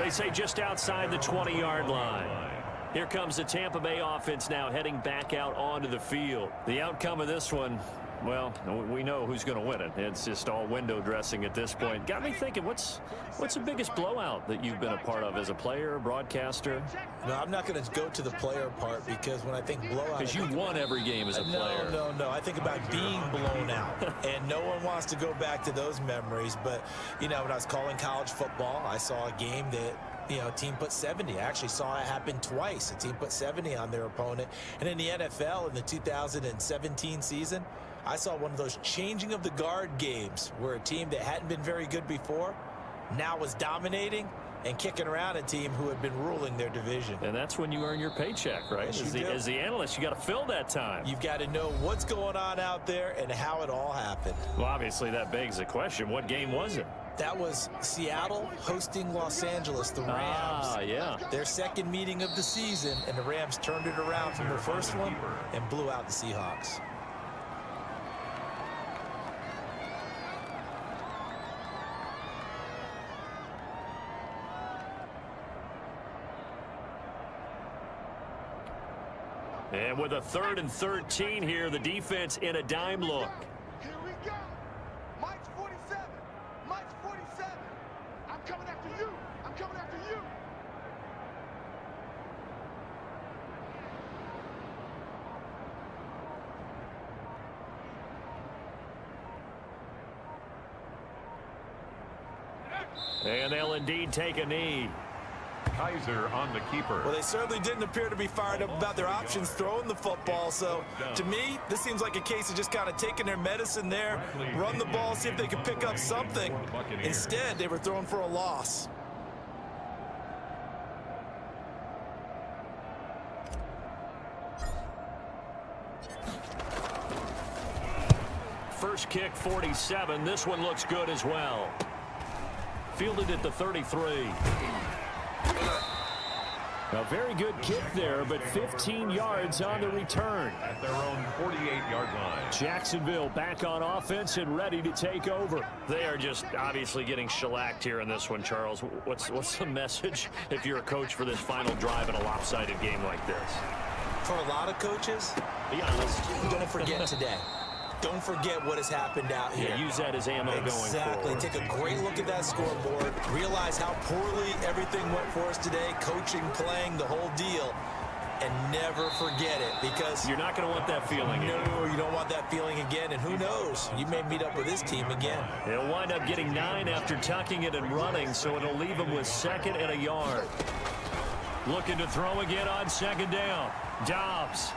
They say just outside the 20-yard line. Here comes the Tampa Bay offense now heading back out onto the field. The outcome of this one, well, we know who's going to win it. It's just all window dressing at this point. Got me thinking, what's the biggest blowout that you've been a part of as a player, broadcaster? No, I'm not going to go to the player part because when I think blowout... Because you won every game as a player. No. I think about being blown out. And no one wants to go back to those memories. But, you know, when I was calling college football, I saw a game that... You know, team put 70. I actually saw it happen twice. A team put 70 on their opponent. And in the NFL in the 2017 season, I saw one of those changing of the guard games where a team that hadn't been very good before now was dominating and kicking around a team who had been ruling their division. And that's when you earn your paycheck, right? Yes, As the analyst, you got to fill that time. You've got to know what's going on out there and how it all happened. Well, obviously, that begs the question, what game was it? That was Seattle hosting Los Angeles, the Rams. Yeah. Their second meeting of the season, and the Rams turned it around from the first one and blew out the Seahawks. And with a 3rd and 13 here, the defense in a dime look. Here we go. Mike's 47. Mike's 47. I'm coming after you. I'm coming after you. And they'll indeed take a knee. Kaiser on the keeper. Well, they certainly didn't appear to be fired up about their options throwing the football. So, to me, this seems like a case of just kind of taking their medicine there, run the ball, see if they can pick up something. Instead, they were throwing for a loss. First kick, 47. This one looks good as well. Fielded at the 33. A very good kick there, but 15 yards on the return. At their own 48-yard line. Jacksonville back on offense and ready to take over. They are just obviously getting shellacked here in this one, Charles. What's the message if you're a coach for this final drive in a lopsided game like this? For a lot of coaches, be honest, don't forget today. Don't forget what has happened out here. Yeah, use that as ammo going forward. Exactly. Take a great look at that scoreboard. Realize how poorly everything went for us today. Coaching, playing, the whole deal. And never forget it, because you're not going to want that feeling again. No, you don't want that feeling again. And who knows? You may meet up with this team again. They'll wind up getting 9 after tucking it and running, so it'll leave them with 2nd and a yard. Looking to throw again on 2nd down. Dobbs.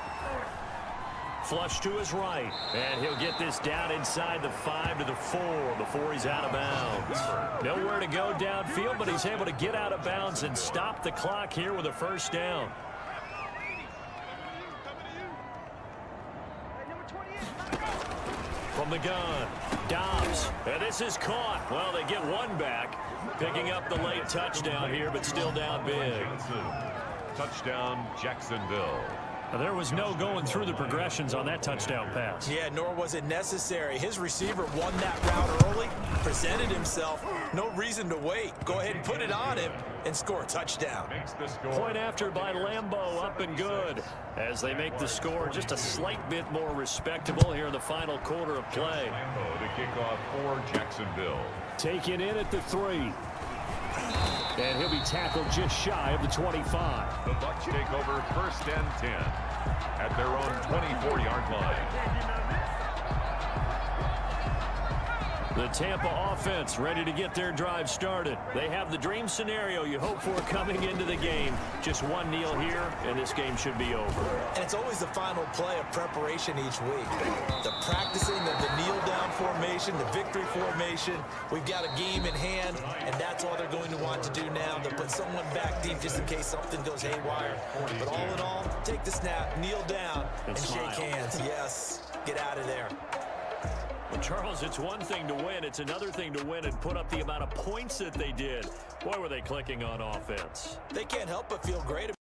Flush to his right, and he'll get this down inside the 5 to the 4 before he's out of bounds. Nowhere to go downfield, but he's able to get out of bounds and stop the clock here with a 1st down. From the gun, Dobbs, and this is caught. Well, they get one back, picking up the late touchdown here, but still down big. Touchdown, Jacksonville. There was no going through the progressions on that touchdown pass. Yeah, nor was it necessary. His receiver won that route early, presented himself. No reason to wait. Go ahead and put it on him and score a touchdown. Point after by Lambeau, up and good. As they make the score just a slight bit more respectable here in the final quarter of play. Lambeau to kick off for Jacksonville. Taken in at the 3. And he'll be tackled just shy of the 25. The Bucs take over 1st and 10 at their own 24-yard line. The Tampa offense ready to get their drive started. They have the dream scenario you hope for coming into the game. Just one kneel here, and this game should be over. And it's always the final play of preparation each week. The practicing of the kneel-down formation, the victory formation. We've got a game in hand, and that's all they're going to want to do now. They'll put someone back deep just in case something goes haywire. But all in all, take the snap, kneel down, and shake hands. Yes, get out of there. Well, Charles, it's one thing to win. It's another thing to win and put up the amount of points that they did. Boy, were they clicking on offense. They can't help but feel great about it.